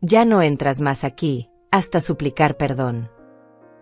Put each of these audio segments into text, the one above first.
Ya no entras más aquí, hasta suplicar perdón.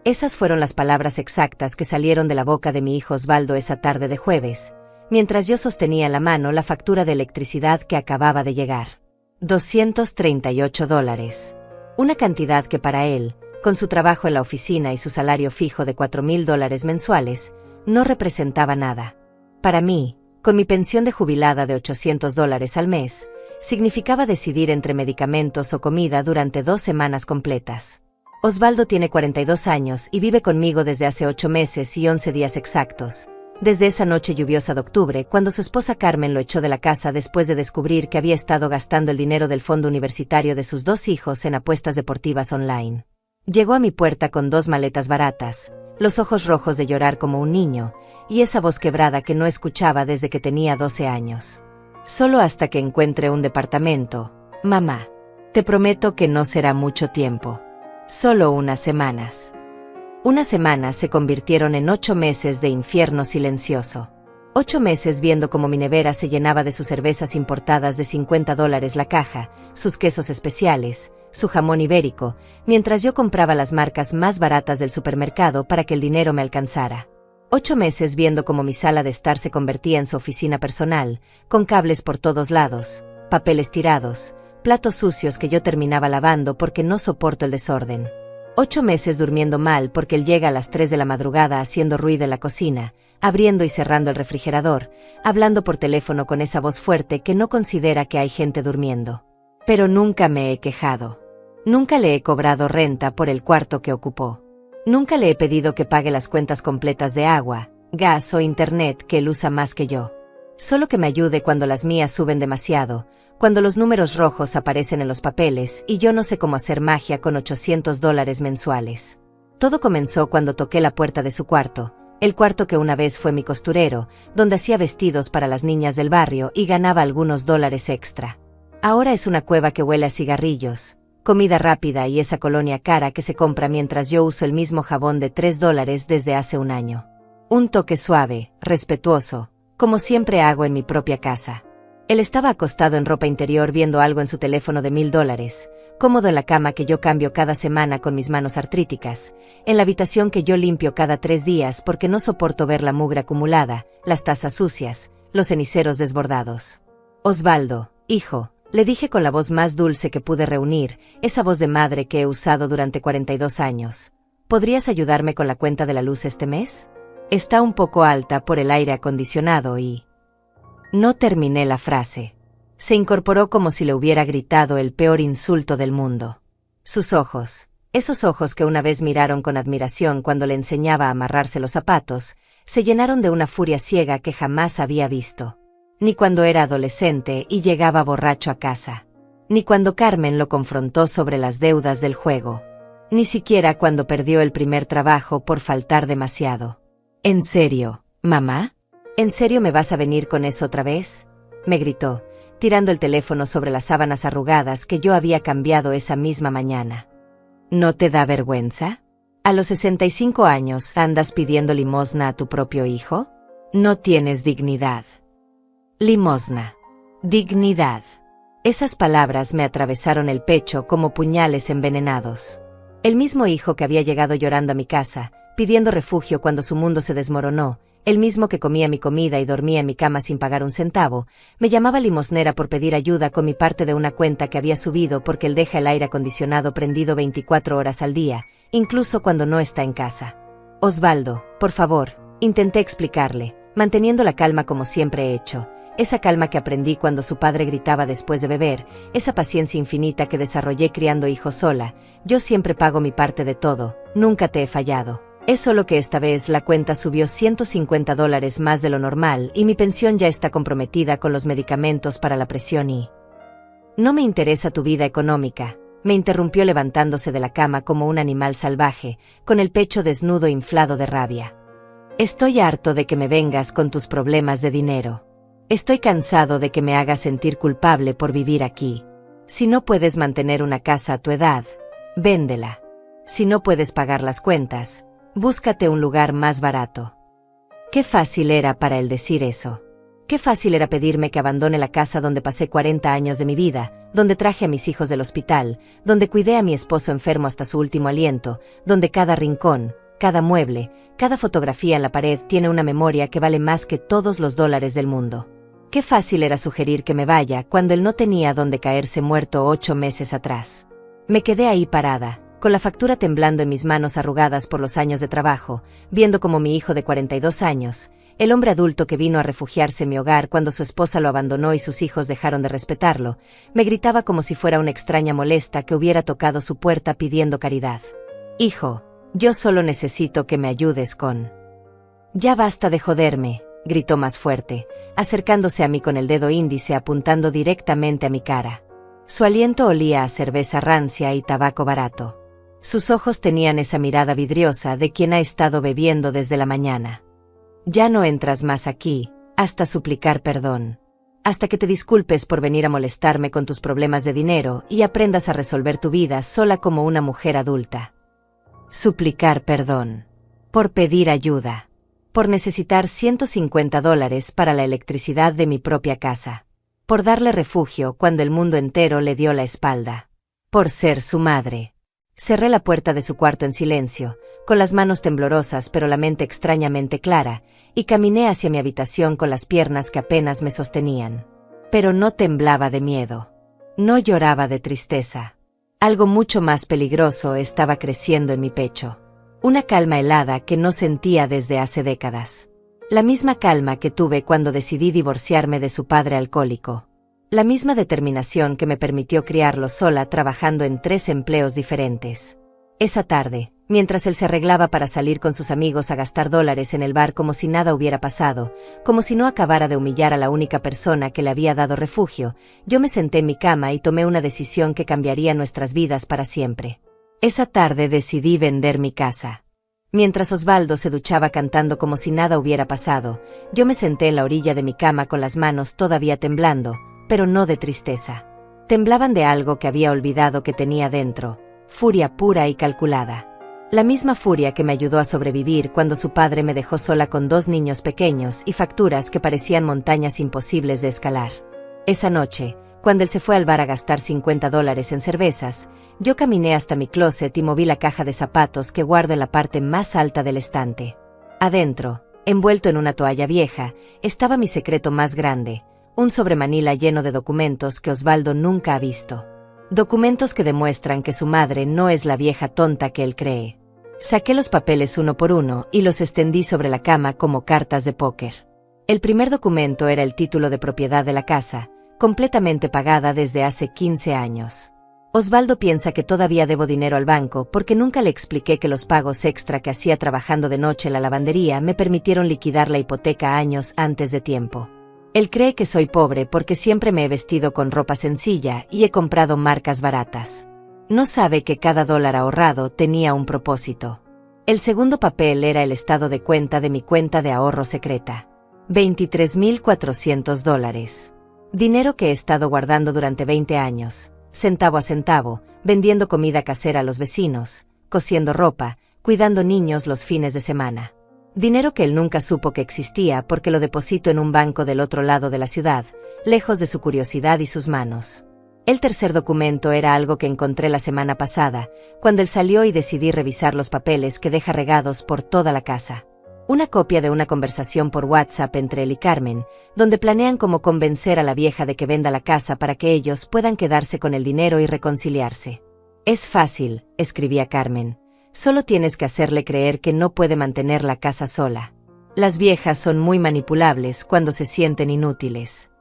Esas fueron las palabras exactas que salieron de la boca de mi hijo Osvaldo esa tarde de jueves, mientras yo sostenía en la mano la factura de electricidad que acababa de llegar. $238. Una cantidad que para él, con su trabajo en la oficina y su salario fijo de $4,000 mensuales, no representaba nada. Para mí, con mi pensión de jubilada de $800 al mes, significaba decidir entre medicamentos o comida durante 2 semanas completas. Osvaldo tiene 42 años y vive conmigo desde hace 8 meses y 11 días exactos, desde esa noche lluviosa de octubre cuando su esposa Carmen lo echó de la casa después de descubrir que había estado gastando el dinero del fondo universitario de sus 2 hijos en apuestas deportivas online. Llegó a mi puerta con 2 maletas baratas, los ojos rojos de llorar como un niño, y esa voz quebrada que no escuchaba desde que tenía 12 años. Solo hasta que encuentre un departamento, mamá. Te prometo que no será mucho tiempo. Solo unas semanas. Unas semanas se convirtieron en 8 meses de infierno silencioso. 8 meses viendo cómo mi nevera se llenaba de sus cervezas importadas de $50 la caja, sus quesos especiales, su jamón ibérico, mientras yo compraba las marcas más baratas del supermercado para que el dinero me alcanzara. 8 meses viendo cómo mi sala de estar se convertía en su oficina personal, con cables por todos lados, papeles tirados, platos sucios que yo terminaba lavando porque no soporto el desorden. 8 meses durmiendo mal porque él llega a las 3 de la madrugada haciendo ruido en la cocina, abriendo y cerrando el refrigerador, hablando por teléfono con esa voz fuerte que no considera que hay gente durmiendo. Pero nunca me he quejado. Nunca le he cobrado renta por el cuarto que ocupó. Nunca le he pedido que pague las cuentas completas de agua, gas o internet que él usa más que yo. Solo que me ayude cuando las mías suben demasiado, cuando los números rojos aparecen en los papeles y yo no sé cómo hacer magia con $800 mensuales. Todo comenzó cuando toqué la puerta de su cuarto, el cuarto que una vez fue mi costurero, donde hacía vestidos para las niñas del barrio y ganaba algunos dólares extra. Ahora es una cueva que huele a cigarrillos, comida rápida y esa colonia cara que se compra mientras yo uso el mismo jabón de $3 desde hace un año. Un toque suave, respetuoso, como siempre hago en mi propia casa. Él estaba acostado en ropa interior viendo algo en su teléfono de $1,000, cómodo en la cama que yo cambio cada semana con mis manos artríticas, en la habitación que yo limpio cada 3 días porque no soporto ver la mugre acumulada, las tazas sucias, los ceniceros desbordados. Osvaldo, hijo, le dije con la voz más dulce que pude reunir, esa voz de madre que he usado durante 42 años. ¿Podrías ayudarme con la cuenta de la luz este mes? Está un poco alta por el aire acondicionado y... No terminé la frase. Se incorporó como si le hubiera gritado el peor insulto del mundo. Sus ojos, esos ojos que una vez miraron con admiración cuando le enseñaba a amarrarse los zapatos, se llenaron de una furia ciega que jamás había visto. Ni cuando era adolescente y llegaba borracho a casa. Ni cuando Carmen lo confrontó sobre las deudas del juego. Ni siquiera cuando perdió el primer trabajo por faltar demasiado. ¿En serio, mamá? ¿En serio me vas a venir con eso otra vez? Me gritó, tirando el teléfono sobre las sábanas arrugadas que yo había cambiado esa misma mañana. ¿No te da vergüenza? ¿A los 65 años andas pidiendo limosna a tu propio hijo? No tienes dignidad. Limosna. Dignidad. Esas palabras me atravesaron el pecho como puñales envenenados. El mismo hijo que había llegado llorando a mi casa, pidiendo refugio cuando su mundo se desmoronó, el mismo que comía mi comida y dormía en mi cama sin pagar un centavo, me llamaba limosnera por pedir ayuda con mi parte de una cuenta que había subido porque él deja el aire acondicionado prendido 24 horas al día, incluso cuando no está en casa. Osvaldo, por favor, intenté explicarle, manteniendo la calma como siempre he hecho, esa calma que aprendí cuando su padre gritaba después de beber, esa paciencia infinita que desarrollé criando hijos sola. Yo siempre pago mi parte de todo, nunca te he fallado. Es solo que esta vez la cuenta subió $150 más de lo normal y mi pensión ya está comprometida con los medicamentos para la presión y... No me interesa tu vida económica, me interrumpió levantándose de la cama como un animal salvaje, con el pecho desnudo e inflado de rabia. Estoy harto de que me vengas con tus problemas de dinero. Estoy cansado de que me hagas sentir culpable por vivir aquí. Si no puedes mantener una casa a tu edad, véndela. Si no puedes pagar las cuentas, búscate un lugar más barato. Qué fácil era para él decir eso. Qué fácil era pedirme que abandone la casa donde pasé 40 años de mi vida, donde traje a mis hijos del hospital, donde cuidé a mi esposo enfermo hasta su último aliento, donde cada rincón, cada mueble, cada fotografía en la pared tiene una memoria que vale más que todos los dólares del mundo. Qué fácil era sugerir que me vaya cuando él no tenía dónde caerse muerto 8 meses atrás. Me quedé ahí parada, con la factura temblando en mis manos arrugadas por los años de trabajo, viendo como mi hijo de 42 años, el hombre adulto que vino a refugiarse en mi hogar cuando su esposa lo abandonó y sus hijos dejaron de respetarlo, me gritaba como si fuera una extraña molesta que hubiera tocado su puerta pidiendo caridad. Hijo, yo solo necesito que me ayudes con... Ya basta de joderme, gritó más fuerte, acercándose a mí con el dedo índice apuntando directamente a mi cara. Su aliento olía a cerveza rancia y tabaco barato. Sus ojos tenían esa mirada vidriosa de quien ha estado bebiendo desde la mañana. Ya no entras más aquí, hasta suplicar perdón. Hasta que te disculpes por venir a molestarme con tus problemas de dinero y aprendas a resolver tu vida sola como una mujer adulta. Suplicar perdón. Por pedir ayuda. Por necesitar $150 para la electricidad de mi propia casa. Por darle refugio cuando el mundo entero le dio la espalda. Por ser su madre. Cerré la puerta de su cuarto en silencio, con las manos temblorosas pero la mente extrañamente clara, y caminé hacia mi habitación con las piernas que apenas me sostenían. Pero no temblaba de miedo. No lloraba de tristeza. Algo mucho más peligroso estaba creciendo en mi pecho. Una calma helada que no sentía desde hace décadas. La misma calma que tuve cuando decidí divorciarme de su padre alcohólico. La misma determinación que me permitió criarlo sola trabajando en 3 empleos diferentes. Esa tarde, mientras él se arreglaba para salir con sus amigos a gastar dólares en el bar como si nada hubiera pasado, como si no acabara de humillar a la única persona que le había dado refugio, yo me senté en mi cama y tomé una decisión que cambiaría nuestras vidas para siempre. Esa tarde decidí vender mi casa. Mientras Osvaldo se duchaba cantando como si nada hubiera pasado, yo me senté en la orilla de mi cama con las manos todavía temblando, pero no de tristeza. Temblaban de algo que había olvidado que tenía dentro, furia pura y calculada. La misma furia que me ayudó a sobrevivir cuando su padre me dejó sola con 2 niños pequeños y facturas que parecían montañas imposibles de escalar. Esa noche, cuando él se fue al bar a gastar $50 en cervezas, yo caminé hasta mi closet y moví la caja de zapatos que guardo en la parte más alta del estante. Adentro, envuelto en una toalla vieja, estaba mi secreto más grande, un sobremanila lleno de documentos que Osvaldo nunca ha visto. Documentos que demuestran que su madre no es la vieja tonta que él cree. Saqué los papeles uno por uno y los extendí sobre la cama como cartas de póker. El primer documento era el título de propiedad de la casa, completamente pagada desde hace 15 años. Osvaldo piensa que todavía debo dinero al banco porque nunca le expliqué que los pagos extra que hacía trabajando de noche en la lavandería me permitieron liquidar la hipoteca años antes de tiempo. Él cree que soy pobre porque siempre me he vestido con ropa sencilla y he comprado marcas baratas. No sabe que cada dólar ahorrado tenía un propósito. El segundo papel era el estado de cuenta de mi cuenta de ahorro secreta. $23,400. Dinero que he estado guardando durante 20 años, centavo a centavo, vendiendo comida casera a los vecinos, cosiendo ropa, cuidando niños los fines de semana. Dinero que él nunca supo que existía porque lo deposito en un banco del otro lado de la ciudad, lejos de su curiosidad y sus manos. El tercer documento era algo que encontré la semana pasada, cuando él salió y decidí revisar los papeles que deja regados por toda la casa. Una copia de una conversación por WhatsApp entre él y Carmen, donde planean cómo convencer a la vieja de que venda la casa para que ellos puedan quedarse con el dinero y reconciliarse. Es fácil, escribía Carmen. Solo tienes que hacerle creer que no puede mantener la casa sola. Las viejas son muy manipulables cuando se sienten inútiles.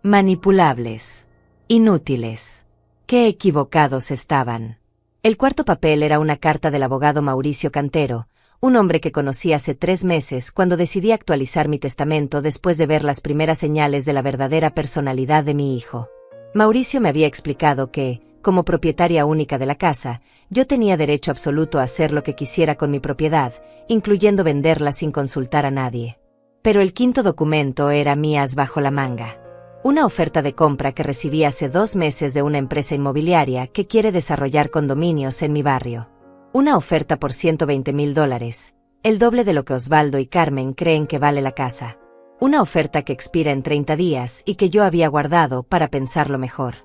Manipulables. Inútiles. Qué equivocados estaban. El cuarto papel era una carta del abogado Mauricio Cantero, un hombre que conocí hace 3 meses cuando decidí actualizar mi testamento después de ver las primeras señales de la verdadera personalidad de mi hijo. Mauricio me había explicado que, como propietaria única de la casa, yo tenía derecho absoluto a hacer lo que quisiera con mi propiedad, incluyendo venderla sin consultar a nadie. Pero el quinto documento era mi as bajo la manga. Una oferta de compra que recibí hace 2 meses de una empresa inmobiliaria que quiere desarrollar condominios en mi barrio. Una oferta por $120,000, el doble de lo que Osvaldo y Carmen creen que vale la casa. Una oferta que expira en 30 días y que yo había guardado para pensarlo mejor.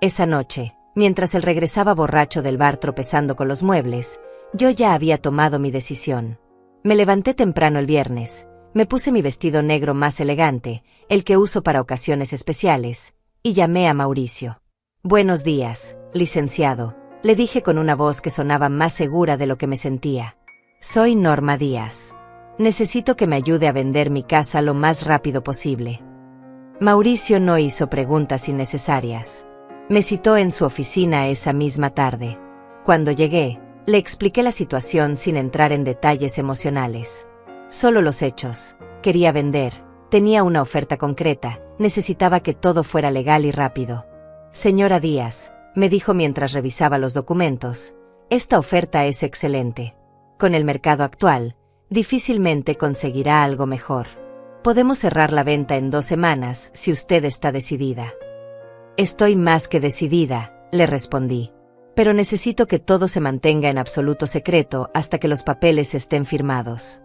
Esa noche, mientras él regresaba borracho del bar tropezando con los muebles, yo ya había tomado mi decisión. Me levanté temprano el viernes, me puse mi vestido negro más elegante, el que uso para ocasiones especiales, y llamé a Mauricio. «Buenos días, licenciado», le dije con una voz que sonaba más segura de lo que me sentía. «Soy Norma Díaz. Necesito que me ayude a vender mi casa lo más rápido posible». Mauricio no hizo preguntas innecesarias. Me citó en su oficina esa misma tarde. Cuando llegué, le expliqué la situación sin entrar en detalles emocionales. Solo los hechos. Quería vender, tenía una oferta concreta, necesitaba que todo fuera legal y rápido. «Señora Díaz», me dijo mientras revisaba los documentos, «esta oferta es excelente. Con el mercado actual, difícilmente conseguirá algo mejor. Podemos cerrar la venta en 2 semanas si usted está decidida». «Estoy más que decidida», le respondí. «Pero necesito que todo se mantenga en absoluto secreto hasta que los papeles estén firmados».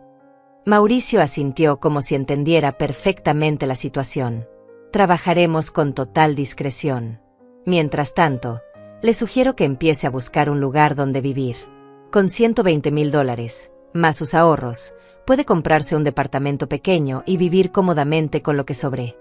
Mauricio asintió como si entendiera perfectamente la situación. «Trabajaremos con total discreción. Mientras tanto, le sugiero que empiece a buscar un lugar donde vivir. Con $120,000, más sus ahorros, puede comprarse un departamento pequeño y vivir cómodamente con lo que sobre».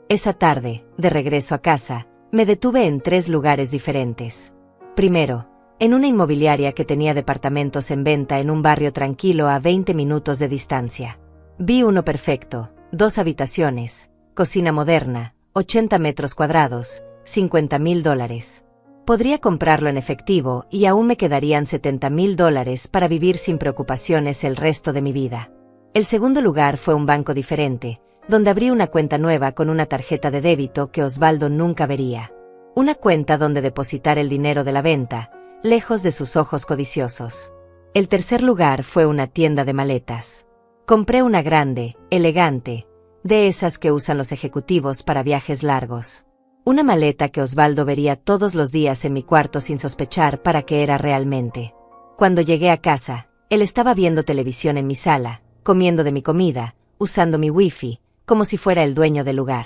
Esa tarde, de regreso a casa, me detuve en 3 lugares diferentes. Primero, en una inmobiliaria que tenía departamentos en venta en un barrio tranquilo a 20 minutos de distancia. Vi uno perfecto, 2 habitaciones, cocina moderna, 80 metros cuadrados, $50,000. Podría comprarlo en efectivo y aún me quedarían $70,000 para vivir sin preocupaciones el resto de mi vida. El segundo lugar fue un banco diferente, donde abrí una cuenta nueva con una tarjeta de débito que Osvaldo nunca vería. Una cuenta donde depositar el dinero de la venta, lejos de sus ojos codiciosos. El tercer lugar fue una tienda de maletas. Compré una grande, elegante, de esas que usan los ejecutivos para viajes largos. Una maleta que Osvaldo vería todos los días en mi cuarto sin sospechar para qué era realmente. Cuando llegué a casa, él estaba viendo televisión en mi sala, comiendo de mi comida, usando mi wifi, como si fuera el dueño del lugar.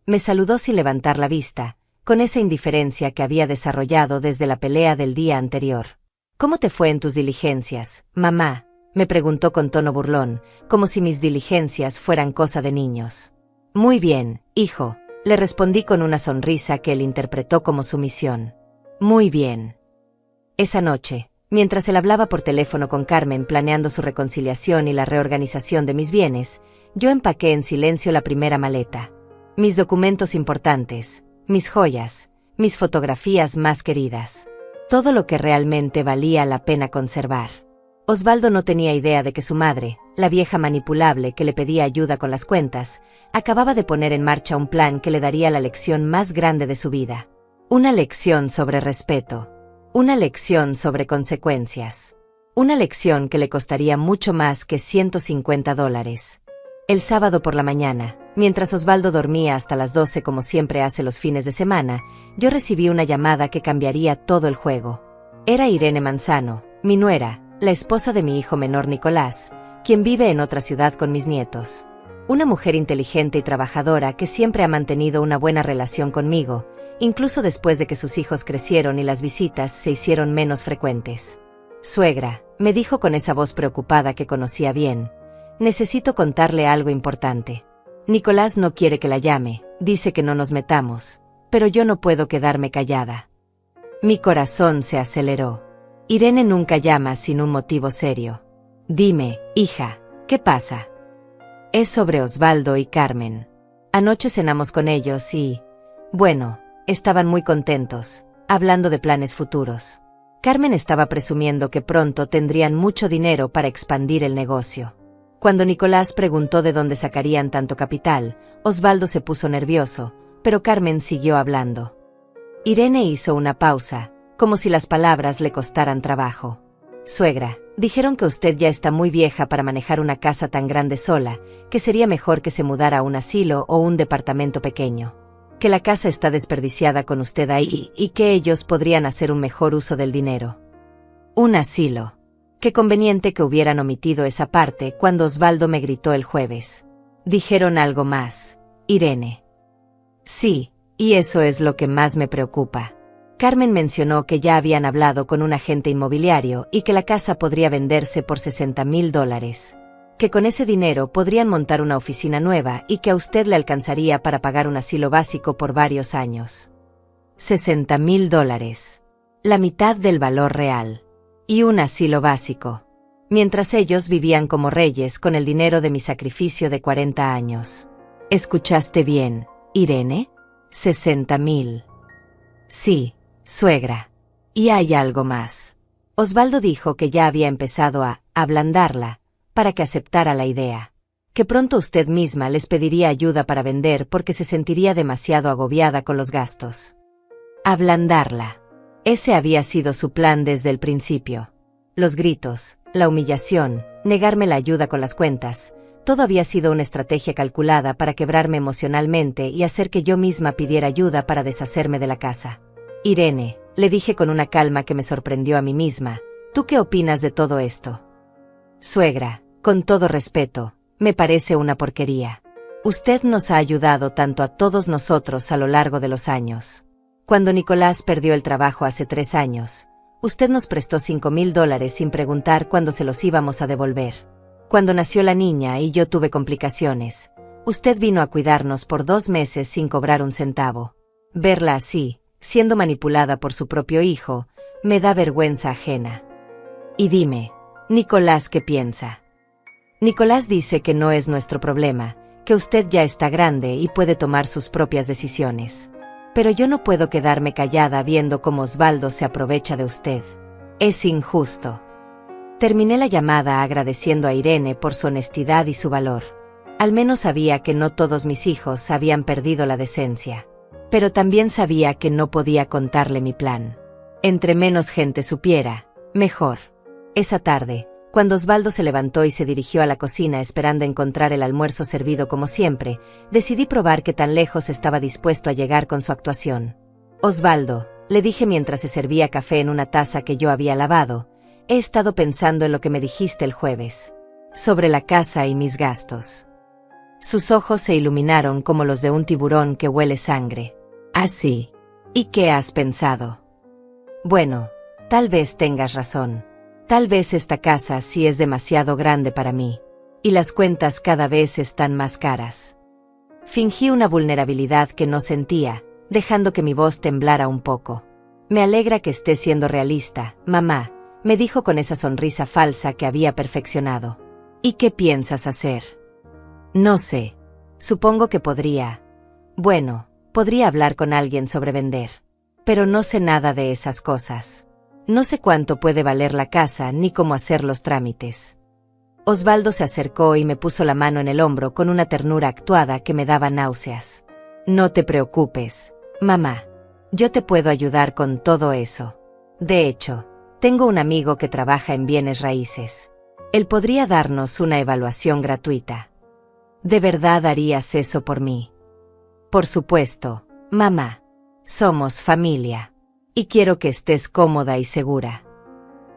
Me saludó sin levantar la vista, con esa indiferencia que había desarrollado desde la pelea del día anterior. «¿Cómo te fue en tus diligencias, mamá?», me preguntó con tono burlón, como si mis diligencias fueran cosa de niños. «Muy bien, hijo», le respondí con una sonrisa que él interpretó como sumisión. «Muy bien». Esa noche, mientras él hablaba por teléfono con Carmen planeando su reconciliación y la reorganización de mis bienes, yo empaqué en silencio la primera maleta. Mis documentos importantes, mis joyas, mis fotografías más queridas. Todo lo que realmente valía la pena conservar. Osvaldo no tenía idea de que su madre, la vieja manipulable que le pedía ayuda con las cuentas, acababa de poner en marcha un plan que le daría la lección más grande de su vida. Una lección sobre respeto. Una lección sobre consecuencias. Una lección que le costaría mucho más que $150. El sábado por la mañana, mientras Osvaldo dormía hasta las 12 como siempre hace los fines de semana, yo recibí una llamada que cambiaría todo el juego. Era Irene Manzano, mi nuera, la esposa de mi hijo menor Nicolás, quien vive en otra ciudad con mis nietos. Una mujer inteligente y trabajadora que siempre ha mantenido una buena relación conmigo, incluso después de que sus hijos crecieron y las visitas se hicieron menos frecuentes. «Suegra», me dijo con esa voz preocupada que conocía bien, «necesito contarle algo importante. Nicolás no quiere que la llame, dice que no nos metamos, pero yo no puedo quedarme callada». Mi corazón se aceleró. Irene nunca llama sin un motivo serio. «Dime, hija, ¿qué pasa?» «Es sobre Osvaldo y Carmen. Anoche cenamos con ellos y, bueno, estaban muy contentos, hablando de planes futuros. Carmen estaba presumiendo que pronto tendrían mucho dinero para expandir el negocio. Cuando Nicolás preguntó de dónde sacarían tanto capital, Osvaldo se puso nervioso, pero Carmen siguió hablando. Irene hizo una pausa, como si las palabras le costaran trabajo. «Suegra, dijeron que usted ya está muy vieja para manejar una casa tan grande sola, que sería mejor que se mudara a un asilo o un departamento pequeño. Que la casa está desperdiciada con usted ahí y que ellos podrían hacer un mejor uso del dinero». «Un asilo». Qué conveniente que hubieran omitido esa parte cuando Osvaldo me gritó el jueves. Dijeron algo más, Irene. Sí, y eso es lo que más me preocupa. Carmen mencionó que ya habían hablado con un agente inmobiliario y que la casa podría venderse por $60,000. Que con ese dinero podrían montar una oficina nueva y que a usted le alcanzaría para pagar un asilo básico por varios años. $60,000. La mitad del valor real. Y un asilo básico. Mientras ellos vivían como reyes con el dinero de mi sacrificio de 40 años. ¿Escuchaste bien, Irene? 60,000. Sí, suegra. Y hay algo más. Osvaldo dijo que ya había empezado a ablandarla, para que aceptara la idea. Que pronto usted misma les pediría ayuda para vender porque se sentiría demasiado agobiada con los gastos. Ablandarla. Ese había sido su plan desde el principio. Los gritos, la humillación, negarme la ayuda con las cuentas, todo había sido una estrategia calculada para quebrarme emocionalmente y hacer que yo misma pidiera ayuda para deshacerme de la casa. Irene, le dije con una calma que me sorprendió a mí misma, ¿tú qué opinas de todo esto? Suegra, con todo respeto, me parece una porquería. Usted nos ha ayudado tanto a todos nosotros a lo largo de los años. Cuando Nicolás perdió el trabajo hace 3 años, usted nos prestó $5,000 sin preguntar cuándo se los íbamos a devolver. Cuando nació la niña y yo tuve complicaciones, usted vino a cuidarnos por 2 meses sin cobrar un centavo. Verla así, siendo manipulada por su propio hijo, me da vergüenza ajena. Y dime, Nicolás, ¿qué piensa? Nicolás dice que no es nuestro problema, que usted ya está grande y puede tomar sus propias decisiones. Pero yo no puedo quedarme callada viendo cómo Osvaldo se aprovecha de usted. Es injusto. Terminé la llamada agradeciendo a Irene por su honestidad y su valor. Al menos sabía que no todos mis hijos habían perdido la decencia. Pero también sabía que no podía contarle mi plan. Entre menos gente supiera, mejor. Esa tarde, cuando Osvaldo se levantó y se dirigió a la cocina esperando encontrar el almuerzo servido como siempre, decidí probar qué tan lejos estaba dispuesto a llegar con su actuación. Osvaldo, le dije mientras se servía café en una taza que yo había lavado, he estado pensando en lo que me dijiste el jueves. Sobre la casa y mis gastos. Sus ojos se iluminaron como los de un tiburón que huele sangre. Así. ¿Y qué has pensado? Bueno, tal vez tengas razón. Tal vez esta casa sí es demasiado grande para mí. Y las cuentas cada vez están más caras. Fingí una vulnerabilidad que no sentía, dejando que mi voz temblara un poco. Me alegra que estés siendo realista, mamá, me dijo con esa sonrisa falsa que había perfeccionado. ¿Y qué piensas hacer? No sé. Supongo que podría hablar con alguien sobre vender. Pero no sé nada de esas cosas. No sé cuánto puede valer la casa ni cómo hacer los trámites. Osvaldo se acercó y me puso la mano en el hombro con una ternura actuada que me daba náuseas. No te preocupes, mamá. Yo te puedo ayudar con todo eso. De hecho, tengo un amigo que trabaja en bienes raíces. Él podría darnos una evaluación gratuita. ¿De verdad harías eso por mí? Por supuesto, mamá. Somos familia. Y quiero que estés cómoda y segura.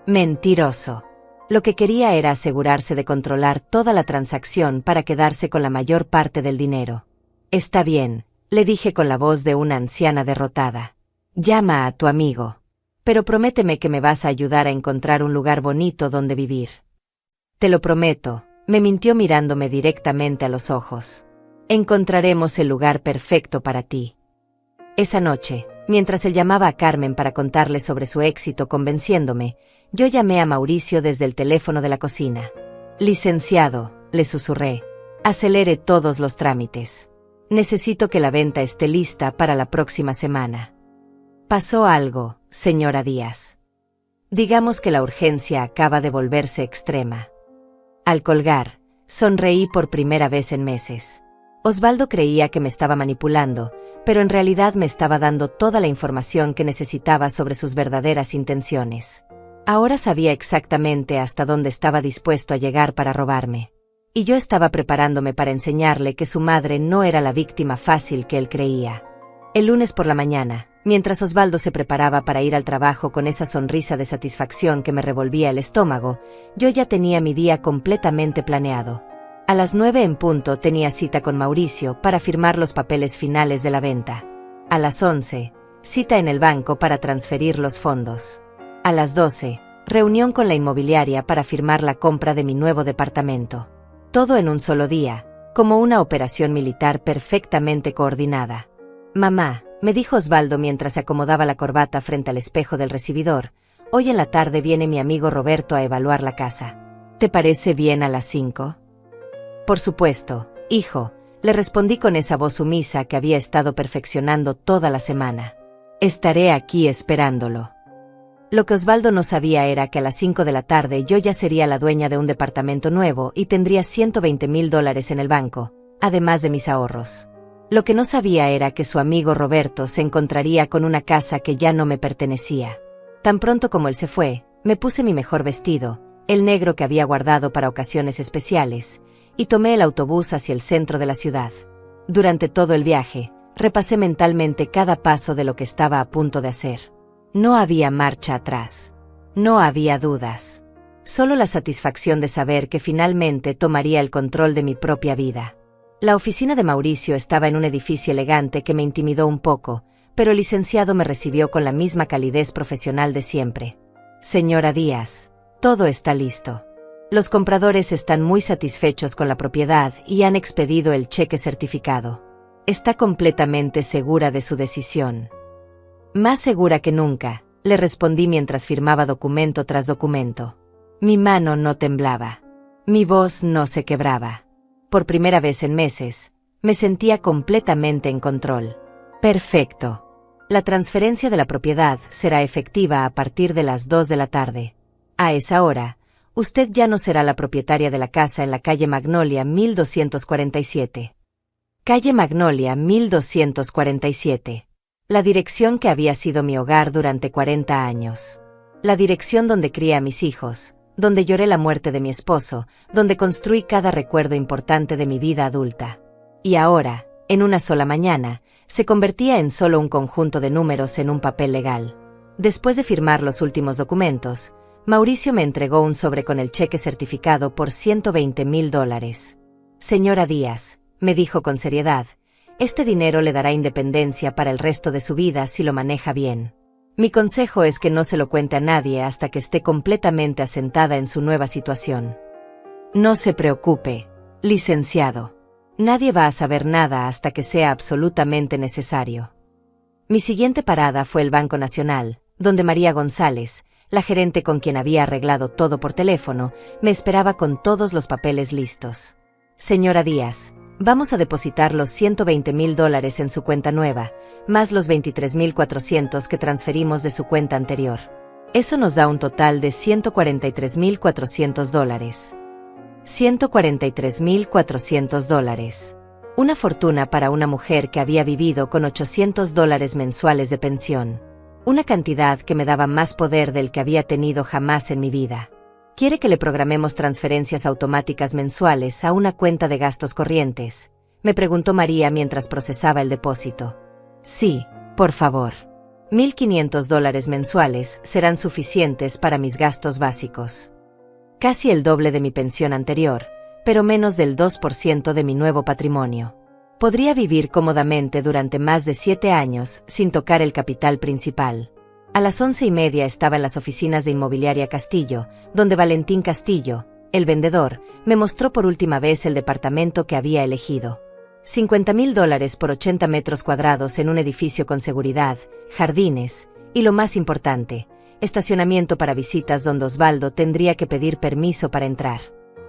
Mentiroso. Lo que quería era asegurarse de controlar toda la transacción para quedarse con la mayor parte del dinero. Está bien, le dije con la voz de una anciana derrotada. Llama a tu amigo. Pero prométeme que me vas a ayudar a encontrar un lugar bonito donde vivir. Te lo prometo, me mintió mirándome directamente a los ojos. Encontraremos el lugar perfecto para ti. Esa noche, mientras él llamaba a Carmen para contarle sobre su éxito convenciéndome, yo llamé a Mauricio desde el teléfono de la cocina. Licenciado, le susurré, acelere todos los trámites. Necesito que la venta esté lista para la próxima semana. Pasó algo, señora Díaz. Digamos que la urgencia acaba de volverse extrema. Al colgar, sonreí por primera vez en meses. Osvaldo creía que me estaba manipulando, pero en realidad me estaba dando toda la información que necesitaba sobre sus verdaderas intenciones. Ahora sabía exactamente hasta dónde estaba dispuesto a llegar para robarme. Y yo estaba preparándome para enseñarle que su madre no era la víctima fácil que él creía. El lunes por la mañana, mientras Osvaldo se preparaba para ir al trabajo con esa sonrisa de satisfacción que me revolvía el estómago, yo ya tenía mi día completamente planeado. A las 9 en punto tenía cita con Mauricio para firmar los papeles finales de la venta. A las 11, cita en el banco para transferir los fondos. A las 12, reunión con la inmobiliaria para firmar la compra de mi nuevo departamento. Todo en un solo día, como una operación militar perfectamente coordinada. Mamá, me dijo Osvaldo mientras se acomodaba la corbata frente al espejo del recibidor, hoy en la tarde viene mi amigo Roberto a evaluar la casa. ¿Te parece bien a las 5? Por supuesto, hijo, le respondí con esa voz sumisa que había estado perfeccionando toda la semana. Estaré aquí esperándolo. Lo que Osvaldo no sabía era que a las 5 de la tarde yo ya sería la dueña de un departamento nuevo y tendría $120,000 en el banco, además de mis ahorros. Lo que no sabía era que su amigo Roberto se encontraría con una casa que ya no me pertenecía. Tan pronto como él se fue, me puse mi mejor vestido, el negro que había guardado para ocasiones especiales, y tomé el autobús hacia el centro de la ciudad. Durante todo el viaje, repasé mentalmente cada paso de lo que estaba a punto de hacer. No había marcha atrás. No había dudas. Solo la satisfacción de saber que finalmente tomaría el control de mi propia vida. La oficina de Mauricio estaba en un edificio elegante que me intimidó un poco, pero el licenciado me recibió con la misma calidez profesional de siempre. Señora Díaz, todo está listo. Los compradores están muy satisfechos con la propiedad y han expedido el cheque certificado. Está completamente segura de su decisión. Más segura que nunca, le respondí mientras firmaba documento tras documento. Mi mano no temblaba. Mi voz no se quebraba. Por primera vez en meses, me sentía completamente en control. Perfecto. La transferencia de la propiedad será efectiva a partir de las 2 de la tarde. A esa hora, usted ya no será la propietaria de la casa en la calle Magnolia 1247. Calle Magnolia 1247. La dirección que había sido mi hogar durante 40 años. La dirección donde crié a mis hijos, donde lloré la muerte de mi esposo, donde construí cada recuerdo importante de mi vida adulta. Y ahora, en una sola mañana, se convertía en solo un conjunto de números en un papel legal. Después de firmar los últimos documentos, Mauricio me entregó un sobre con el cheque certificado por $120,000. Señora Díaz, me dijo con seriedad, este dinero le dará independencia para el resto de su vida si lo maneja bien. Mi consejo es que no se lo cuente a nadie hasta que esté completamente asentada en su nueva situación. No se preocupe, licenciado. Nadie va a saber nada hasta que sea absolutamente necesario. Mi siguiente parada fue el Banco Nacional, donde María González, la gerente con quien había arreglado todo por teléfono, me esperaba con todos los papeles listos. Señora Díaz, vamos a depositar los $120,000 en su cuenta nueva, más los 23,400 que transferimos de su cuenta anterior. Eso nos da un total de $143,400. $143,400. Una fortuna para una mujer que había vivido con $800 mensuales de pensión. Una cantidad que me daba más poder del que había tenido jamás en mi vida. ¿Quiere que le programemos transferencias automáticas mensuales a una cuenta de gastos corrientes?, me preguntó María mientras procesaba el depósito. Sí, por favor. $1,500 mensuales serán suficientes para mis gastos básicos. Casi el doble de mi pensión anterior, pero menos del 2% de mi nuevo patrimonio. Podría vivir cómodamente durante más de 7 años sin tocar el capital principal. A las 11:30 estaba en las oficinas de Inmobiliaria Castillo, donde Valentín Castillo, el vendedor, me mostró por última vez el departamento que había elegido. $50,000 por 80 metros cuadrados en un edificio con seguridad, jardines, y lo más importante, estacionamiento para visitas donde Osvaldo tendría que pedir permiso para entrar.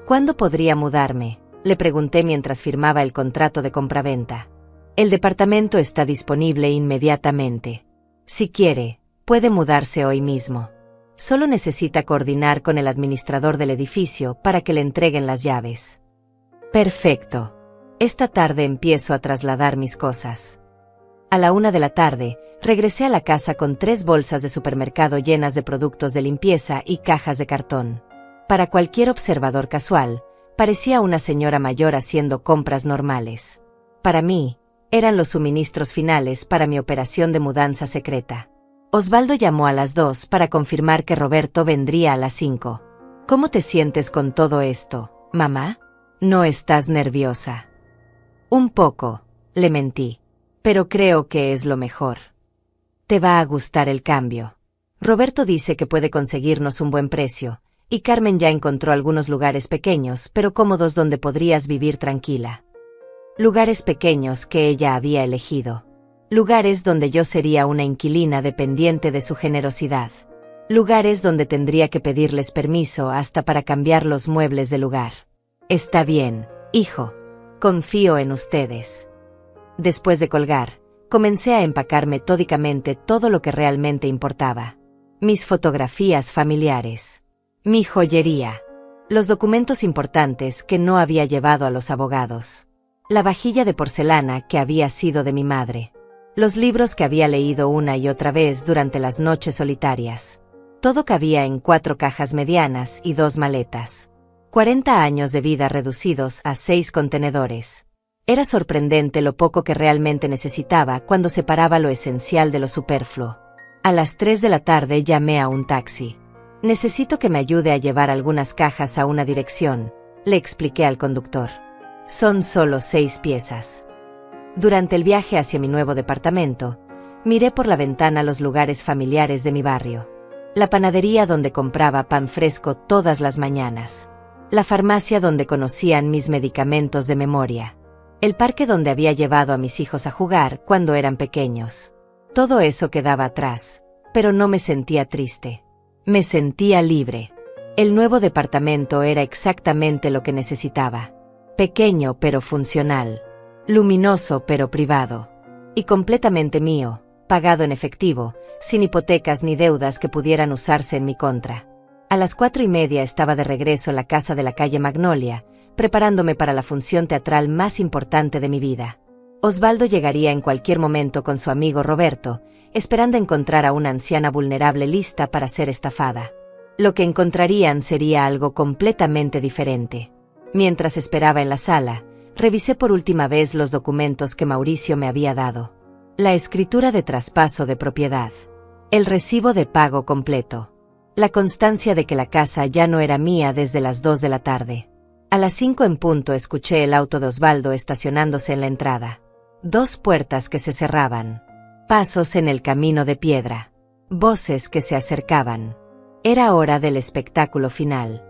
¿Cuándo podría mudarme?, le pregunté mientras firmaba el contrato de compraventa. El departamento está disponible inmediatamente. Si quiere, puede mudarse hoy mismo. Solo necesita coordinar con el administrador del edificio para que le entreguen las llaves. Perfecto. Esta tarde empiezo a trasladar mis cosas. A la 1 de la tarde, regresé a la casa con 3 bolsas de supermercado llenas de productos de limpieza y cajas de cartón. Para cualquier observador casual, parecía una señora mayor haciendo compras normales. Para mí, eran los suministros finales para mi operación de mudanza secreta. Osvaldo llamó a las 2 para confirmar que Roberto vendría a las 5. ¿Cómo te sientes con todo esto, mamá?, ¿No estás nerviosa? Un poco, le mentí. Pero creo que es lo mejor. Te va a gustar el cambio. Roberto dice que puede conseguirnos un buen precio, y Carmen ya encontró algunos lugares pequeños pero cómodos donde podrías vivir tranquila. Lugares pequeños que ella había elegido. Lugares donde yo sería una inquilina dependiente de su generosidad. Lugares donde tendría que pedirles permiso hasta para cambiar los muebles de lugar. Está bien, hijo. Confío en ustedes. Después de colgar, comencé a empacar metódicamente todo lo que realmente importaba. Mis fotografías familiares. Mi joyería. Los documentos importantes que no había llevado a los abogados. La vajilla de porcelana que había sido de mi madre. Los libros que había leído una y otra vez durante las noches solitarias. Todo cabía en 4 cajas medianas y 2 maletas. 40 años de vida reducidos a 6 contenedores. Era sorprendente lo poco que realmente necesitaba cuando separaba lo esencial de lo superfluo. A las 3 de la tarde llamé a un taxi. Necesito que me ayude a llevar algunas cajas a una dirección, le expliqué al conductor. Son solo 6 piezas. Durante el viaje hacia mi nuevo departamento, miré por la ventana los lugares familiares de mi barrio. La panadería donde compraba pan fresco todas las mañanas. La farmacia donde conocían mis medicamentos de memoria. El parque donde había llevado a mis hijos a jugar cuando eran pequeños. Todo eso quedaba atrás, pero no me sentía triste. Me sentía libre. El nuevo departamento era exactamente lo que necesitaba. Pequeño pero funcional. Luminoso pero privado. Y completamente mío, pagado en efectivo, sin hipotecas ni deudas que pudieran usarse en mi contra. A las 4:30 estaba de regreso en la casa de la calle Magnolia, preparándome para la función teatral más importante de mi vida. Osvaldo llegaría en cualquier momento con su amigo Roberto, esperando encontrar a una anciana vulnerable lista para ser estafada. Lo que encontrarían sería algo completamente diferente. Mientras esperaba en la sala, revisé por última vez los documentos que Mauricio me había dado. La escritura de traspaso de propiedad. El recibo de pago completo. La constancia de que la casa ya no era mía desde las 2 de la tarde. A las 5 en punto escuché el auto de Osvaldo estacionándose en la entrada. 2 puertas que se cerraban. Pasos en el camino de piedra. Voces que se acercaban. Era hora del espectáculo final.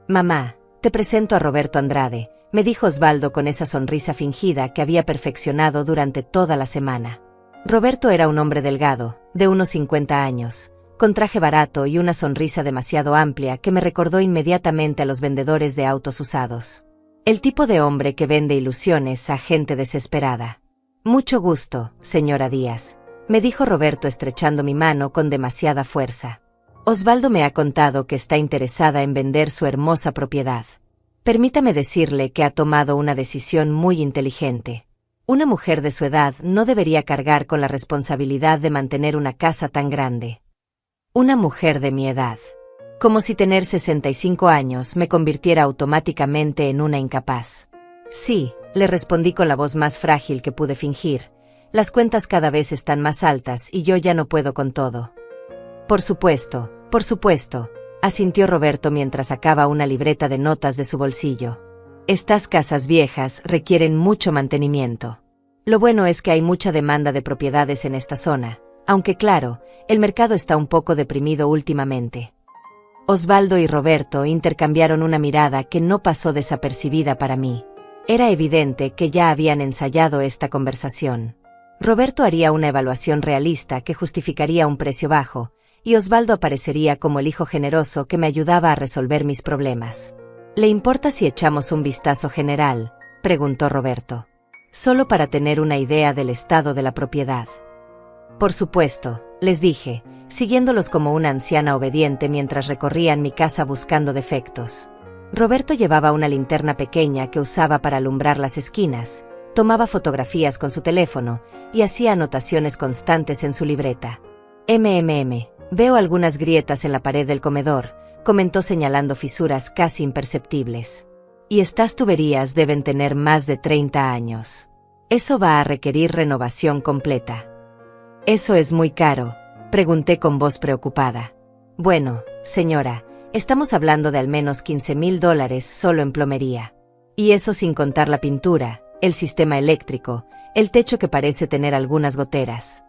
Mamá, te presento a Roberto Andrade, me dijo Osvaldo con esa sonrisa fingida que había perfeccionado durante toda la semana. Roberto era un hombre delgado, de unos 50 años, con traje barato y una sonrisa demasiado amplia que me recordó inmediatamente a los vendedores de autos usados. El tipo de hombre que vende ilusiones a gente desesperada. Mucho gusto, señora Díaz, me dijo Roberto estrechando mi mano con demasiada fuerza. Osvaldo me ha contado que está interesada en vender su hermosa propiedad. Permítame decirle que ha tomado una decisión muy inteligente. Una mujer de su edad no debería cargar con la responsabilidad de mantener una casa tan grande. Una mujer de mi edad. Como si tener 65 años me convirtiera automáticamente en una incapaz. Sí, le respondí con la voz más frágil que pude fingir. Las cuentas cada vez están más altas y yo ya no puedo con todo. Por supuesto, asintió Roberto mientras sacaba una libreta de notas de su bolsillo. Estas casas viejas requieren mucho mantenimiento. Lo bueno es que hay mucha demanda de propiedades en esta zona, aunque claro, el mercado está un poco deprimido últimamente. Osvaldo y Roberto intercambiaron una mirada que no pasó desapercibida para mí. Era evidente que ya habían ensayado esta conversación. Roberto haría una evaluación realista que justificaría un precio bajo, y Osvaldo aparecería como el hijo generoso que me ayudaba a resolver mis problemas. ¿Le importa si echamos un vistazo general?, preguntó Roberto. Solo para tener una idea del estado de la propiedad. Por supuesto, les dije, siguiéndolos como una anciana obediente mientras recorrían mi casa buscando defectos. Roberto llevaba una linterna pequeña que usaba para alumbrar las esquinas, tomaba fotografías con su teléfono y hacía anotaciones constantes en su libreta. Veo algunas grietas en la pared del comedor, comentó señalando fisuras casi imperceptibles. Y estas tuberías deben tener más de 30 años. Eso va a requerir renovación completa. ¿Eso es muy caro?, pregunté con voz preocupada. Bueno, señora, estamos hablando de al menos $15,000 solo en plomería. Y eso sin contar la pintura, el sistema eléctrico, el techo que parece tener algunas goteras.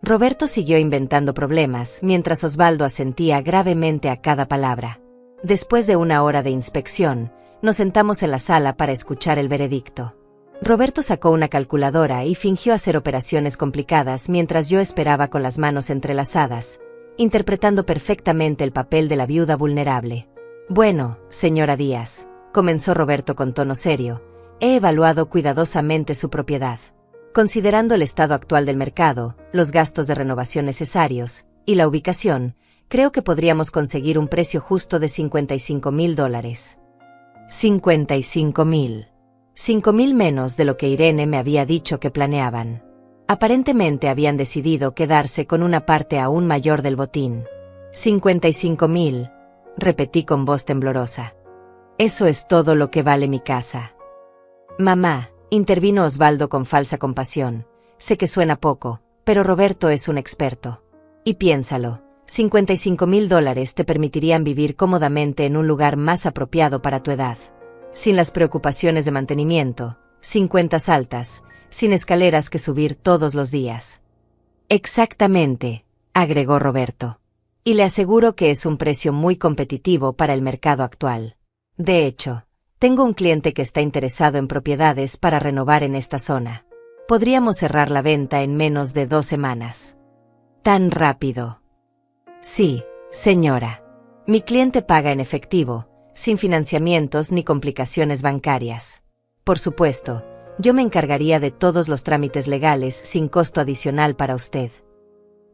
Roberto siguió inventando problemas mientras Osvaldo asentía gravemente a cada palabra. Después de una hora de inspección, nos sentamos en la sala para escuchar el veredicto. Roberto sacó una calculadora y fingió hacer operaciones complicadas mientras yo esperaba con las manos entrelazadas, interpretando perfectamente el papel de la viuda vulnerable. Bueno, señora Díaz, comenzó Roberto con tono serio, he evaluado cuidadosamente su propiedad. Considerando el estado actual del mercado, los gastos de renovación necesarios y la ubicación, creo que podríamos conseguir un precio justo de $55,000. 55,000. 5,000 menos de lo que Irene me había dicho que planeaban. Aparentemente habían decidido quedarse con una parte aún mayor del botín. 55,000, repetí con voz temblorosa. Eso es todo lo que vale mi casa. Mamá, intervino Osvaldo con falsa compasión. Sé que suena poco, pero Roberto es un experto. Y piénsalo, $55,000 te permitirían vivir cómodamente en un lugar más apropiado para tu edad. Sin las preocupaciones de mantenimiento, sin cuentas altas, sin escaleras que subir todos los días. Exactamente, agregó Roberto. Y le aseguro que es un precio muy competitivo para el mercado actual. De hecho, tengo un cliente que está interesado en propiedades para renovar en esta zona. Podríamos cerrar la venta en menos de 2 semanas. ¿Tan rápido? Sí, señora. Mi cliente paga en efectivo, sin financiamientos ni complicaciones bancarias. Por supuesto, yo me encargaría de todos los trámites legales sin costo adicional para usted.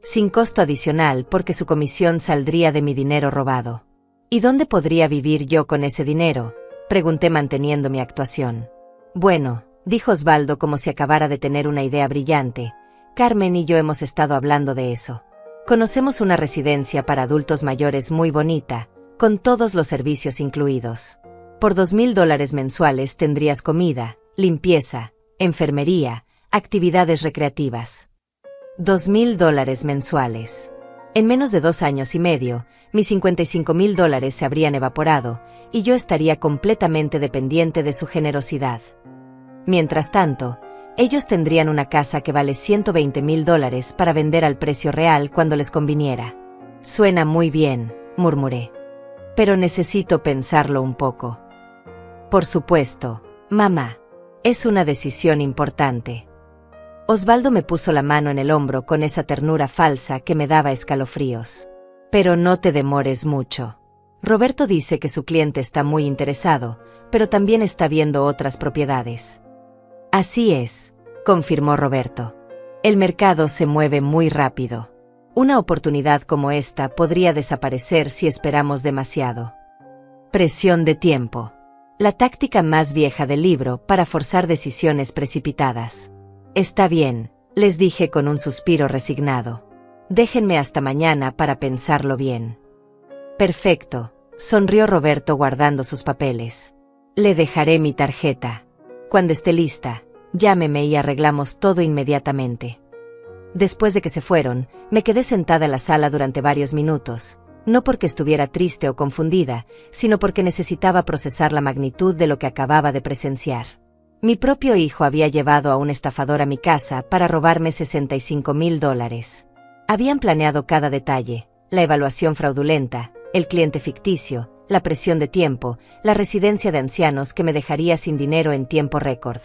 Sin costo adicional porque su comisión saldría de mi dinero robado. ¿Y dónde podría vivir yo con ese dinero?, pregunté manteniendo mi actuación. Bueno, dijo Osvaldo como si acabara de tener una idea brillante, Carmen y yo hemos estado hablando de eso. Conocemos una residencia para adultos mayores muy bonita, con todos los servicios incluidos. Por $2,000 mensuales tendrías comida, limpieza, enfermería, actividades recreativas. $2,000 mensuales. En menos de 2 años y medio, mis $55,000 se habrían evaporado, y yo estaría completamente dependiente de su generosidad. Mientras tanto, ellos tendrían una casa que vale $120,000 para vender al precio real cuando les conviniera. Suena muy bien, murmuré. Pero necesito pensarlo un poco. Por supuesto, mamá. Es una decisión importante. Osvaldo me puso la mano en el hombro con esa ternura falsa que me daba escalofríos. Pero no te demores mucho. Roberto dice que su cliente está muy interesado, pero también está viendo otras propiedades. Así es, confirmó Roberto. El mercado se mueve muy rápido. Una oportunidad como esta podría desaparecer si esperamos demasiado. Presión de tiempo. La táctica más vieja del libro para forzar decisiones precipitadas. Está bien, les dije con un suspiro resignado. Déjenme hasta mañana para pensarlo bien. Perfecto, sonrió Roberto guardando sus papeles. Le dejaré mi tarjeta. Cuando esté lista, llámeme y arreglamos todo inmediatamente. Después de que se fueron, me quedé sentada en la sala durante varios minutos, no porque estuviera triste o confundida, sino porque necesitaba procesar la magnitud de lo que acababa de presenciar. Mi propio hijo había llevado a un estafador a mi casa para robarme $65,000. Habían planeado cada detalle, la evaluación fraudulenta, el cliente ficticio, la presión de tiempo, la residencia de ancianos que me dejaría sin dinero en tiempo récord.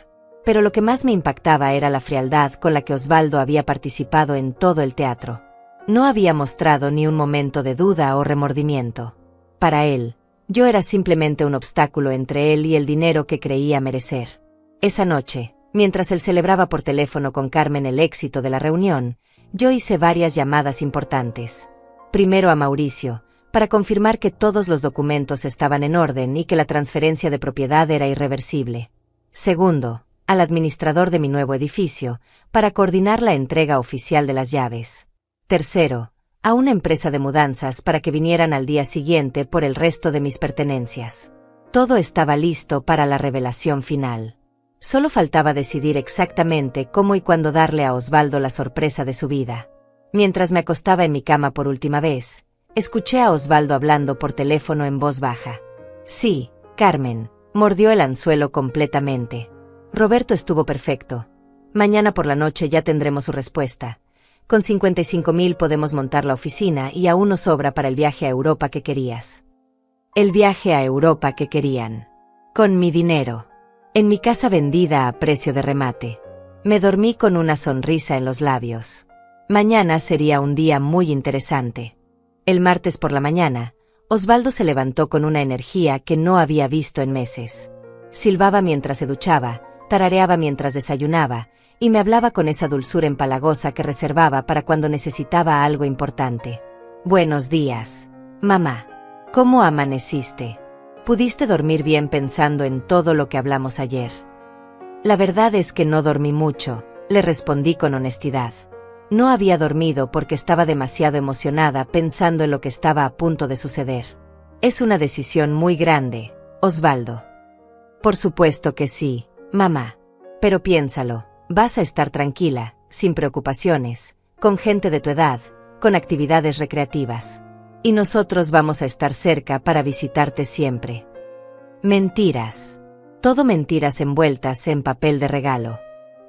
Pero lo que más me impactaba era la frialdad con la que Osvaldo había participado en todo el teatro. No había mostrado ni un momento de duda o remordimiento. Para él, yo era simplemente un obstáculo entre él y el dinero que creía merecer. Esa noche, mientras él celebraba por teléfono con Carmen el éxito de la reunión, yo hice varias llamadas importantes. Primero a Mauricio, para confirmar que todos los documentos estaban en orden y que la transferencia de propiedad era irreversible. Segundo, al administrador de mi nuevo edificio, para coordinar la entrega oficial de las llaves. Tercero, a una empresa de mudanzas para que vinieran al día siguiente por el resto de mis pertenencias. Todo estaba listo para la revelación final. Solo faltaba decidir exactamente cómo y cuándo darle a Osvaldo la sorpresa de su vida. Mientras me acostaba en mi cama por última vez, escuché a Osvaldo hablando por teléfono en voz baja. Sí, Carmen, Mordió el anzuelo completamente. Roberto estuvo perfecto. Mañana por la noche ya tendremos su respuesta. Con 55,000 podemos montar la oficina y aún nos sobra para el viaje a Europa que querías. El viaje a Europa que querían. Con mi dinero. En mi casa vendida a precio de remate. Me dormí con una sonrisa en los labios. Mañana sería un día muy interesante. El martes por la mañana, Osvaldo se levantó con una energía que no había visto en meses. Silbaba mientras se duchaba, tarareaba mientras desayunaba, y me hablaba con esa dulzura empalagosa que reservaba para cuando necesitaba algo importante. Buenos días, mamá. ¿Cómo amaneciste? ¿Pudiste dormir bien pensando en todo lo que hablamos ayer? La verdad es que no dormí mucho, le respondí con honestidad. No había dormido porque estaba demasiado emocionada pensando en lo que estaba a punto de suceder. Es una decisión muy grande, Osvaldo. Por supuesto que sí, mamá. Pero piénsalo, vas a estar tranquila, sin preocupaciones, con gente de tu edad, con actividades recreativas. Y nosotros vamos a estar cerca para visitarte siempre. Mentiras. Todo mentiras envueltas en papel de regalo.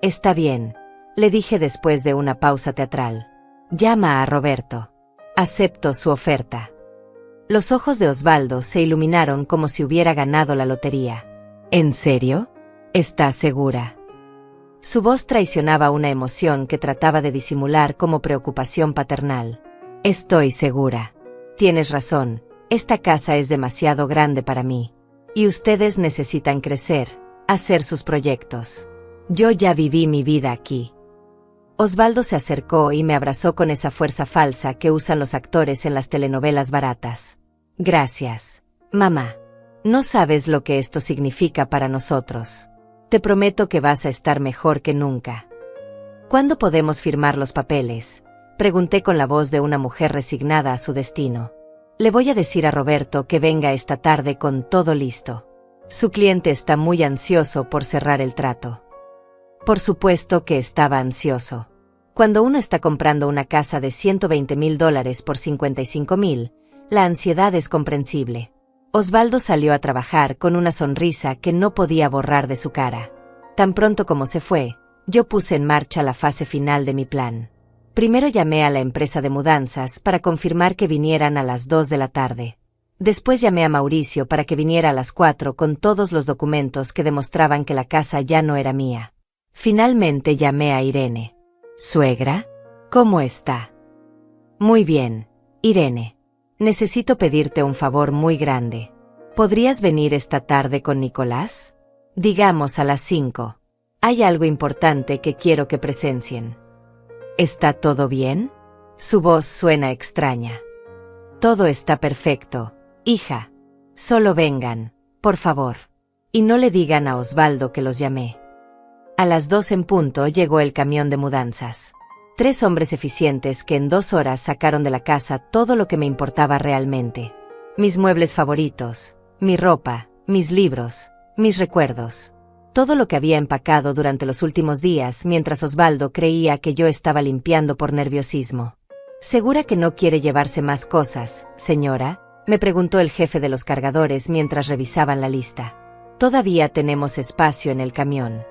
Está bien, le dije después de una pausa teatral. Llama a Roberto. Acepto su oferta. Los ojos de Osvaldo se iluminaron como si hubiera ganado la lotería. ¿En serio? ¿Estás segura? Su voz traicionaba una emoción que trataba de disimular como preocupación paternal. Estoy segura. Tienes razón, esta casa es demasiado grande para mí. Y ustedes necesitan crecer, hacer sus proyectos. Yo ya viví mi vida aquí. Osvaldo se acercó y me abrazó con esa fuerza falsa que usan los actores en las telenovelas baratas. Gracias, mamá. No sabes lo que esto significa para nosotros. Te prometo que vas a estar mejor que nunca. ¿Cuándo podemos firmar los papeles? Pregunté con la voz de una mujer resignada a su destino. Le voy a decir a Roberto que venga esta tarde con todo listo. Su cliente está muy ansioso por cerrar el trato. Por supuesto que estaba ansioso. Cuando uno está comprando una casa de $120,000 por 55,000, la ansiedad es comprensible. Osvaldo salió a trabajar con una sonrisa que no podía borrar de su cara. Tan pronto como se fue, yo puse en marcha la fase final de mi plan. Primero llamé a la empresa de mudanzas para confirmar que vinieran a las 2 de la tarde. Después llamé a Mauricio para que viniera a las 4 con todos los documentos que demostraban que la casa ya no era mía. Finalmente llamé a Irene. ¿Suegra? ¿Cómo está? Muy bien, Irene. Necesito pedirte un favor muy grande. ¿Podrías venir esta tarde con Nicolás? Digamos a las 5. Hay algo importante que quiero que presencien. ¿Está todo bien? Su voz suena extraña. Todo está perfecto, hija. Solo vengan, por favor. Y no le digan a Osvaldo que los llamé. A las 2 en punto llegó el camión de mudanzas. 3 hombres eficientes que en 2 horas sacaron de la casa todo lo que me importaba realmente. Mis muebles favoritos, mi ropa, mis libros, mis recuerdos. Todo lo que había empacado durante los últimos días mientras Osvaldo creía que yo estaba limpiando por nerviosismo. ¿Segura que no quiere llevarse más cosas, señora?, me preguntó el jefe de los cargadores mientras revisaban la lista. Todavía tenemos espacio en el camión.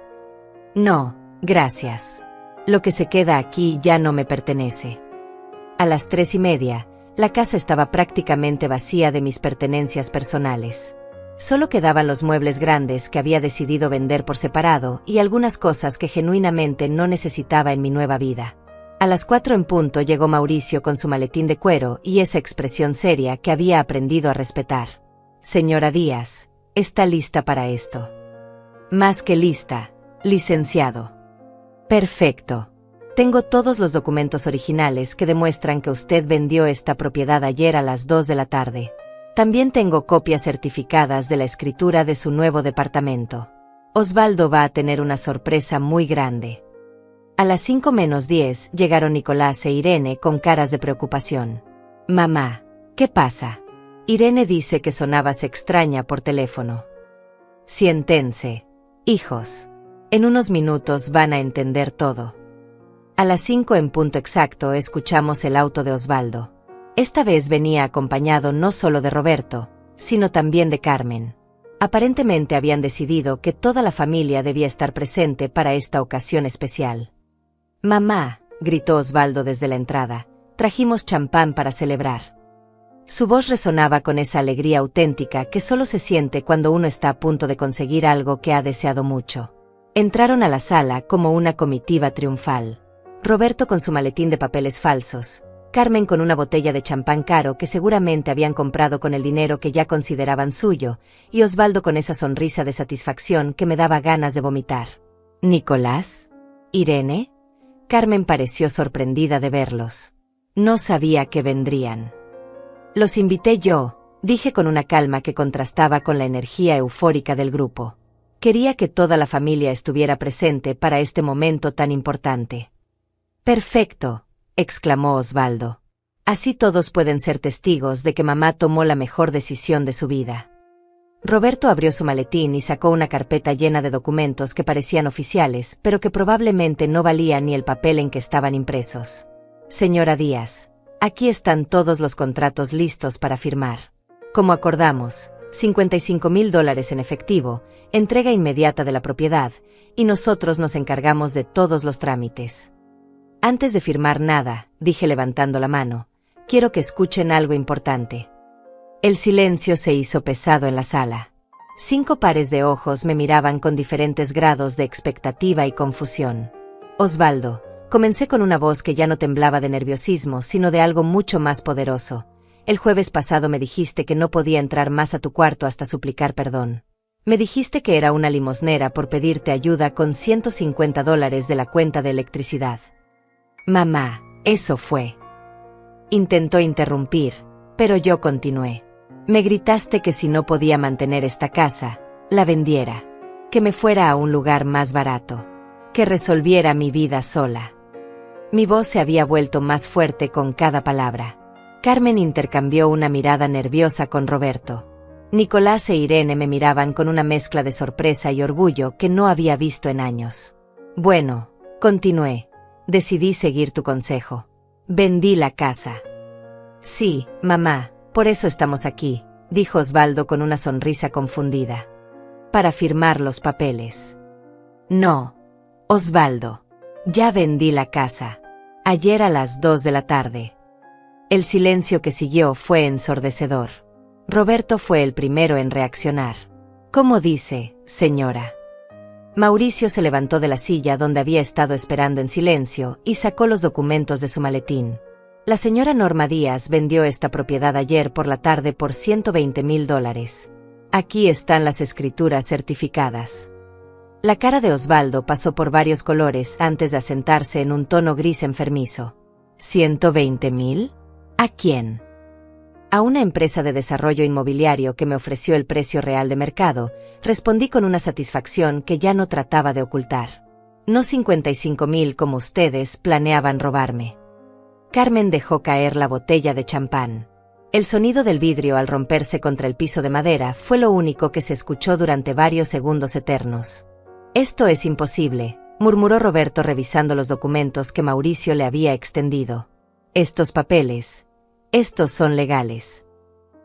No, gracias. Lo que se queda aquí ya no me pertenece. A las 3:30, la casa estaba prácticamente vacía de mis pertenencias personales. Solo quedaban los muebles grandes que había decidido vender por separado y algunas cosas que genuinamente no necesitaba en mi nueva vida. A las 4 en punto llegó Mauricio con su maletín de cuero y esa expresión seria que había aprendido a respetar. Señora Díaz, ¿está lista para esto? Más que lista, licenciado. Perfecto. Tengo todos los documentos originales que demuestran que usted vendió esta propiedad ayer a las 2 de la tarde. También tengo copias certificadas de la escritura de su nuevo departamento. Osvaldo va a tener una sorpresa muy grande. A las 5:10 llegaron Nicolás e Irene con caras de preocupación. Mamá, ¿qué pasa? Irene dice que sonabas extraña por teléfono. Siéntense, hijos. En unos minutos van a entender todo. A las 5 en punto exacto escuchamos el auto de Osvaldo. Esta vez venía acompañado no solo de Roberto, sino también de Carmen. Aparentemente habían decidido que toda la familia debía estar presente para esta ocasión especial. «Mamá», gritó Osvaldo desde la entrada, «trajimos champán para celebrar». Su voz resonaba con esa alegría auténtica que solo se siente cuando uno está a punto de conseguir algo que ha deseado mucho. Entraron a la sala como una comitiva triunfal. Roberto con su maletín de papeles falsos, Carmen con una botella de champán caro que seguramente habían comprado con el dinero que ya consideraban suyo, y Osvaldo con esa sonrisa de satisfacción que me daba ganas de vomitar. «¿Nicolás? ¿Irene?» Carmen pareció sorprendida de verlos. No sabía que vendrían. «Los invité yo», dije con una calma que contrastaba con la energía eufórica del grupo. Quería que toda la familia estuviera presente para este momento tan importante. «Perfecto», exclamó Osvaldo. «Así todos pueden ser testigos de que mamá tomó la mejor decisión de su vida». Roberto abrió su maletín y sacó una carpeta llena de documentos que parecían oficiales, pero que probablemente no valían ni el papel en que estaban impresos. «Señora Díaz, aquí están todos los contratos listos para firmar. Como acordamos, $55,000 en efectivo, entrega inmediata de la propiedad, y nosotros nos encargamos de todos los trámites». «Antes de firmar nada», dije levantando la mano, «quiero que escuchen algo importante». El silencio se hizo pesado en la sala. 5 pares de ojos me miraban con diferentes grados de expectativa y confusión. «Osvaldo», comencé con una voz que ya no temblaba de nerviosismo, sino de algo mucho más poderoso. «El jueves pasado me dijiste que no podía entrar más a tu cuarto hasta suplicar perdón. Me dijiste que era una limosnera por pedirte ayuda con $150 de la cuenta de electricidad». «Mamá, eso fue». Intentó interrumpir, pero yo continué. «Me gritaste que si no podía mantener esta casa, la vendiera. Que me fuera a un lugar más barato. Que resolviera mi vida sola». Mi voz se había vuelto más fuerte con cada palabra. Carmen intercambió una mirada nerviosa con Roberto. Nicolás e Irene me miraban con una mezcla de sorpresa y orgullo que no había visto en años. «Bueno», continué, «decidí seguir tu consejo. Vendí la casa». «Sí, mamá, por eso estamos aquí», dijo Osvaldo con una sonrisa confundida. «Para firmar los papeles». «No, Osvaldo. Ya vendí la casa. Ayer a las 2 de la tarde». El silencio que siguió fue ensordecedor. Roberto fue el primero en reaccionar. «¿Cómo dice, señora?» Mauricio se levantó de la silla donde había estado esperando en silencio y sacó los documentos de su maletín. «La señora Norma Díaz vendió esta propiedad ayer por la tarde por $120,000. Aquí están las escrituras certificadas». La cara de Osvaldo pasó por varios colores antes de asentarse en un tono gris enfermizo. ¿$120,000? ¿A quién?» «A una empresa de desarrollo inmobiliario que me ofreció el precio real de mercado», respondí con una satisfacción que ya no trataba de ocultar. «No 55,000 como ustedes planeaban robarme». Carmen dejó caer la botella de champán. El sonido del vidrio al romperse contra el piso de madera fue lo único que se escuchó durante varios segundos eternos. «Esto es imposible», murmuró Roberto revisando los documentos que Mauricio le había extendido. «Estos papeles, estos son legales».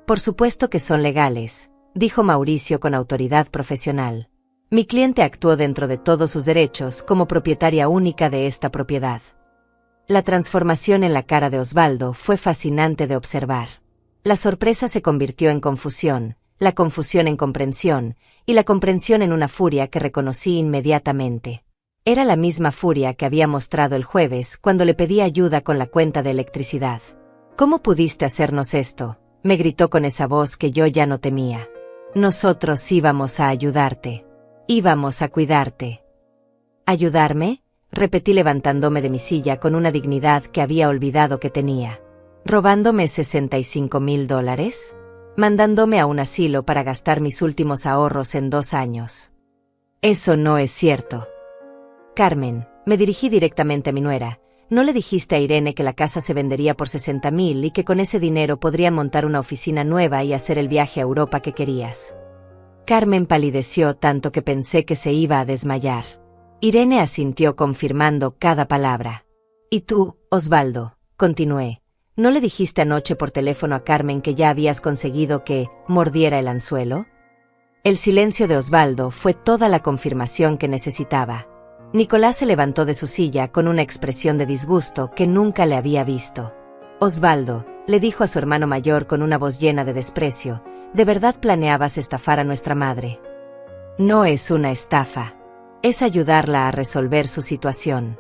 «Por supuesto que son legales», dijo Mauricio con autoridad profesional. «Mi cliente actuó dentro de todos sus derechos como propietaria única de esta propiedad». La transformación en la cara de Osvaldo fue fascinante de observar. La sorpresa se convirtió en confusión, la confusión en comprensión, y la comprensión en una furia que reconocí inmediatamente. Era la misma furia que había mostrado el jueves cuando le pedí ayuda con la cuenta de electricidad. «¿Cómo pudiste hacernos esto?», me gritó con esa voz que yo ya no temía. «Nosotros íbamos a ayudarte. Íbamos a cuidarte». «¿Ayudarme?», repetí levantándome de mi silla con una dignidad que había olvidado que tenía. «¿Robándome $65,000? ¿Mandándome a un asilo para gastar mis últimos ahorros en 2 años? Eso no es cierto». «Carmen», me dirigí directamente a mi nuera, ¿no le dijiste a Irene que la casa se vendería por 60,000 y que con ese dinero podrían montar una oficina nueva y hacer el viaje a Europa que querías?» Carmen palideció tanto que pensé que se iba a desmayar. Irene asintió confirmando cada palabra. «¿Y tú, Osvaldo?», continué, ¿no le dijiste anoche por teléfono a Carmen que ya habías conseguido que mordiera el anzuelo? El silencio de Osvaldo fue toda la confirmación que necesitaba. Nicolás se levantó de su silla con una expresión de disgusto que nunca le había visto. Osvaldo, le dijo a su hermano mayor con una voz llena de desprecio, ¿de verdad planeabas estafar a nuestra madre? No es una estafa. Es ayudarla a resolver su situación.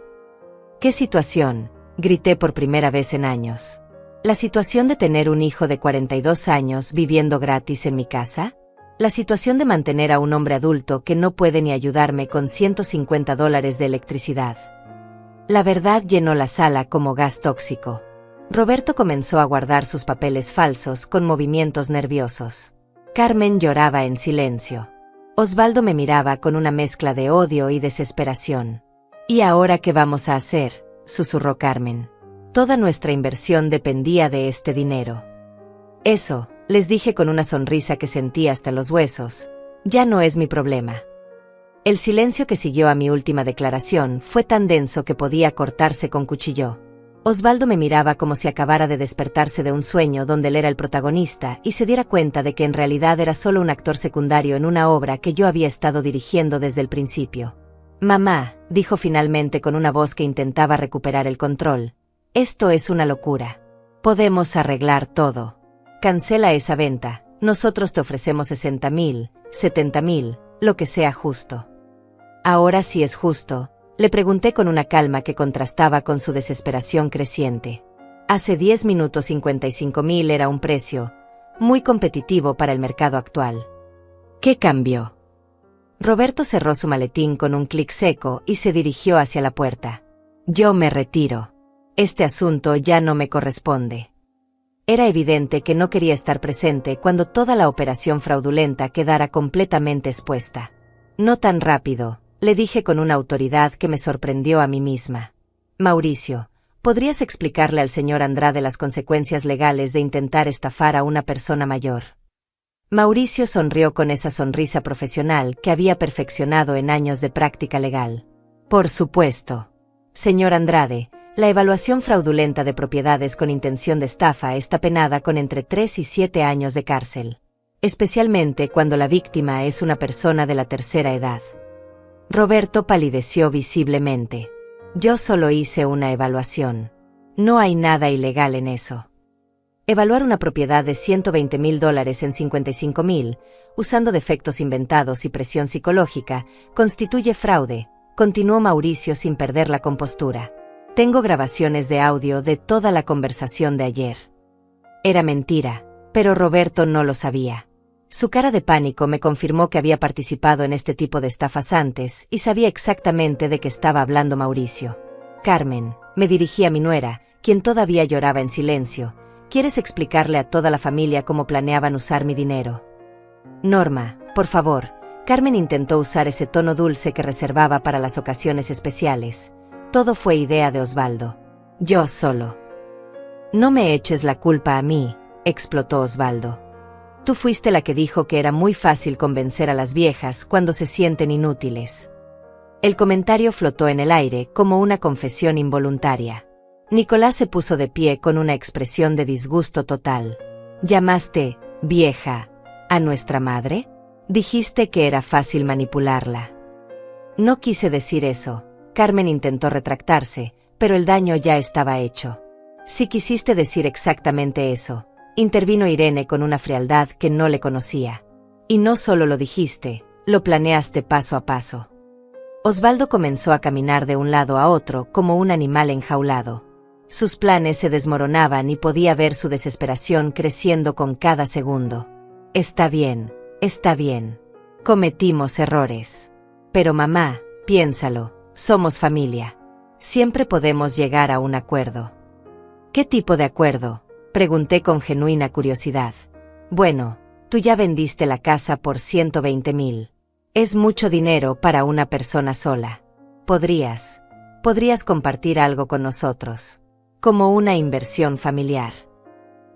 ¿Qué situación?, grité por primera vez en años. ¿La situación de tener un hijo de 42 años viviendo gratis en mi casa? ¿La situación de mantener a un hombre adulto que no puede ni ayudarme con $150 de electricidad? La verdad llenó la sala como gas tóxico. Roberto comenzó a guardar sus papeles falsos con movimientos nerviosos. Carmen lloraba en silencio. Osvaldo me miraba con una mezcla de odio y desesperación. ¿Y ahora qué vamos a hacer?, susurró Carmen. Toda nuestra inversión dependía de este dinero. Eso, les dije con una sonrisa que sentí hasta los huesos, ya no es mi problema. El silencio que siguió a mi última declaración fue tan denso que podía cortarse con cuchillo. Osvaldo me miraba como si acabara de despertarse de un sueño donde él era el protagonista y se diera cuenta de que en realidad era solo un actor secundario en una obra que yo había estado dirigiendo desde el principio. Mamá, dijo finalmente con una voz que intentaba recuperar el control, esto es una locura. Podemos arreglar todo. Cancela esa venta, nosotros te ofrecemos 60,000, 70,000, lo que sea justo. Ahora sí es justo, le pregunté con una calma que contrastaba con su desesperación creciente. Hace 10 minutos 55,000 era un precio muy competitivo para el mercado actual. ¿Qué cambió? Roberto cerró su maletín con un clic seco y se dirigió hacia la puerta. Yo me retiro. Este asunto ya no me corresponde. Era evidente que no quería estar presente cuando toda la operación fraudulenta quedara completamente expuesta. No tan rápido, le dije con una autoridad que me sorprendió a mí misma. Mauricio, ¿podrías explicarle al señor Andrade las consecuencias legales de intentar estafar a una persona mayor? Mauricio sonrió con esa sonrisa profesional que había perfeccionado en años de práctica legal. Por supuesto. Señor Andrade, la evaluación fraudulenta de propiedades con intención de estafa está penada con entre 3 y 7 años de cárcel, especialmente cuando la víctima es una persona de la tercera edad. Roberto palideció visiblemente. Yo solo hice una evaluación. No hay nada ilegal en eso. Evaluar una propiedad de $120,000 en 55,000, usando defectos inventados y presión psicológica, constituye fraude, continuó Mauricio sin perder la compostura. Tengo grabaciones de audio de toda la conversación de ayer. Era mentira, pero Roberto no lo sabía. Su cara de pánico me confirmó que había participado en este tipo de estafas antes y sabía exactamente de qué estaba hablando Mauricio. Carmen, me dirigí a mi nuera, quien todavía lloraba en silencio. ¿Quieres explicarle a toda la familia cómo planeaban usar mi dinero? Norma, por favor. Carmen intentó usar ese tono dulce que reservaba para las ocasiones especiales. Todo fue idea de Osvaldo. Yo solo. No me eches la culpa a mí, explotó Osvaldo. Tú fuiste la que dijo que era muy fácil convencer a las viejas cuando se sienten inútiles. El comentario flotó en el aire como una confesión involuntaria. Nicolás se puso de pie con una expresión de disgusto total. ¿Llamaste, vieja, a nuestra madre? Dijiste que era fácil manipularla. No quise decir eso. Carmen intentó retractarse, pero el daño ya estaba hecho. Si quisiste decir exactamente eso, intervino Irene con una frialdad que no le conocía. Y no solo lo dijiste, lo planeaste paso a paso. Osvaldo comenzó a caminar de un lado a otro como un animal enjaulado. Sus planes se desmoronaban y podía ver su desesperación creciendo con cada segundo. Está bien, está bien. Cometimos errores. Pero mamá, piénsalo, somos familia. Siempre podemos llegar a un acuerdo. ¿Qué tipo de acuerdo?, pregunté con genuina curiosidad. Bueno, tú ya vendiste la casa por 120,000. Es mucho dinero para una persona sola. Podrías compartir algo con nosotros. Como una inversión familiar.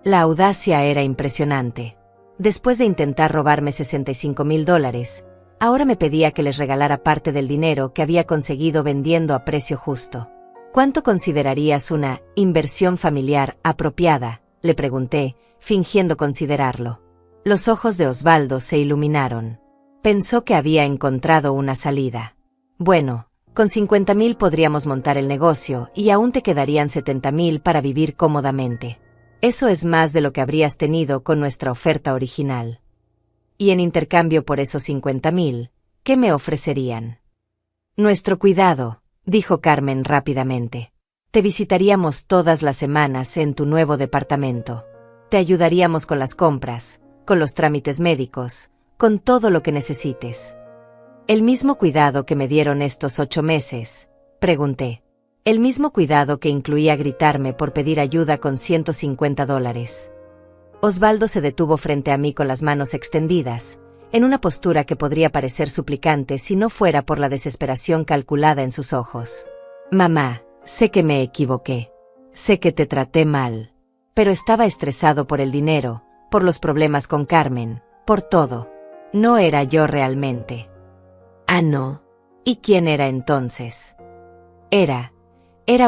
La audacia era impresionante. Después de intentar robarme $65,000, ahora me pedía que les regalara parte del dinero que había conseguido vendiendo a precio justo. ¿Cuánto considerarías una inversión familiar apropiada?, le pregunté, fingiendo considerarlo. Los ojos de Osvaldo se iluminaron. Pensó que había encontrado una salida. Bueno, con 50,000 podríamos montar el negocio y aún te quedarían 70,000 para vivir cómodamente. Eso es más de lo que habrías tenido con nuestra oferta original. Y en intercambio por esos 50,000, ¿qué me ofrecerían? Nuestro cuidado, dijo Carmen rápidamente. Te visitaríamos todas las semanas en tu nuevo departamento. Te ayudaríamos con las compras, con los trámites médicos, con todo lo que necesites. ¿El mismo cuidado que me dieron estos 8 meses? Pregunté. El mismo cuidado que incluía gritarme por pedir ayuda con $150. Osvaldo se detuvo frente a mí con las manos extendidas, en una postura que podría parecer suplicante si no fuera por la desesperación calculada en sus ojos. Mamá, sé que me equivoqué. Sé que te traté mal. Pero estaba estresado por el dinero, por los problemas con Carmen, por todo. No era yo realmente. Ah, no. ¿Y quién era entonces? Era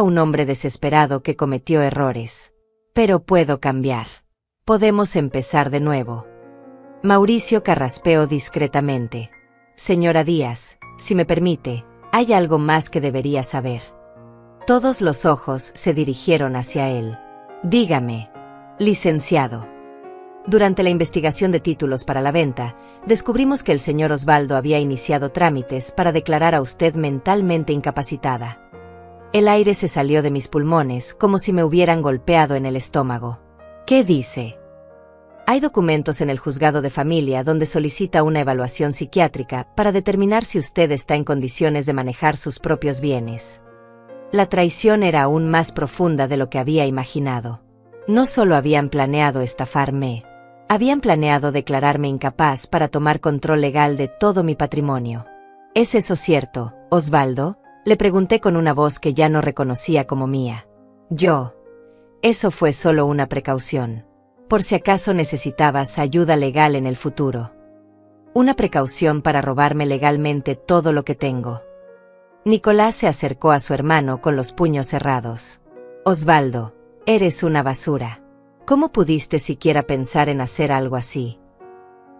un hombre desesperado que cometió errores. Pero puedo cambiar. Podemos empezar de nuevo. Mauricio carraspeó discretamente. Señora Díaz, si me permite, hay algo más que debería saber. Todos los ojos se dirigieron hacia él. Dígame, licenciado. Durante la investigación de títulos para la venta, descubrimos que el señor Osvaldo había iniciado trámites para declarar a usted mentalmente incapacitada. El aire se salió de mis pulmones como si me hubieran golpeado en el estómago. ¿Qué dice? Hay documentos en el juzgado de familia donde solicita una evaluación psiquiátrica para determinar si usted está en condiciones de manejar sus propios bienes. La traición era aún más profunda de lo que había imaginado. No solo habían planeado estafarme, habían planeado declararme incapaz para tomar control legal de todo mi patrimonio. ¿Es eso cierto, Osvaldo? Le pregunté con una voz que ya no reconocía como mía. Eso fue solo una precaución. Por si acaso necesitabas ayuda legal en el futuro. Una precaución para robarme legalmente todo lo que tengo. Nicolás se acercó a su hermano con los puños cerrados. Osvaldo, eres una basura. ¿Cómo pudiste siquiera pensar en hacer algo así?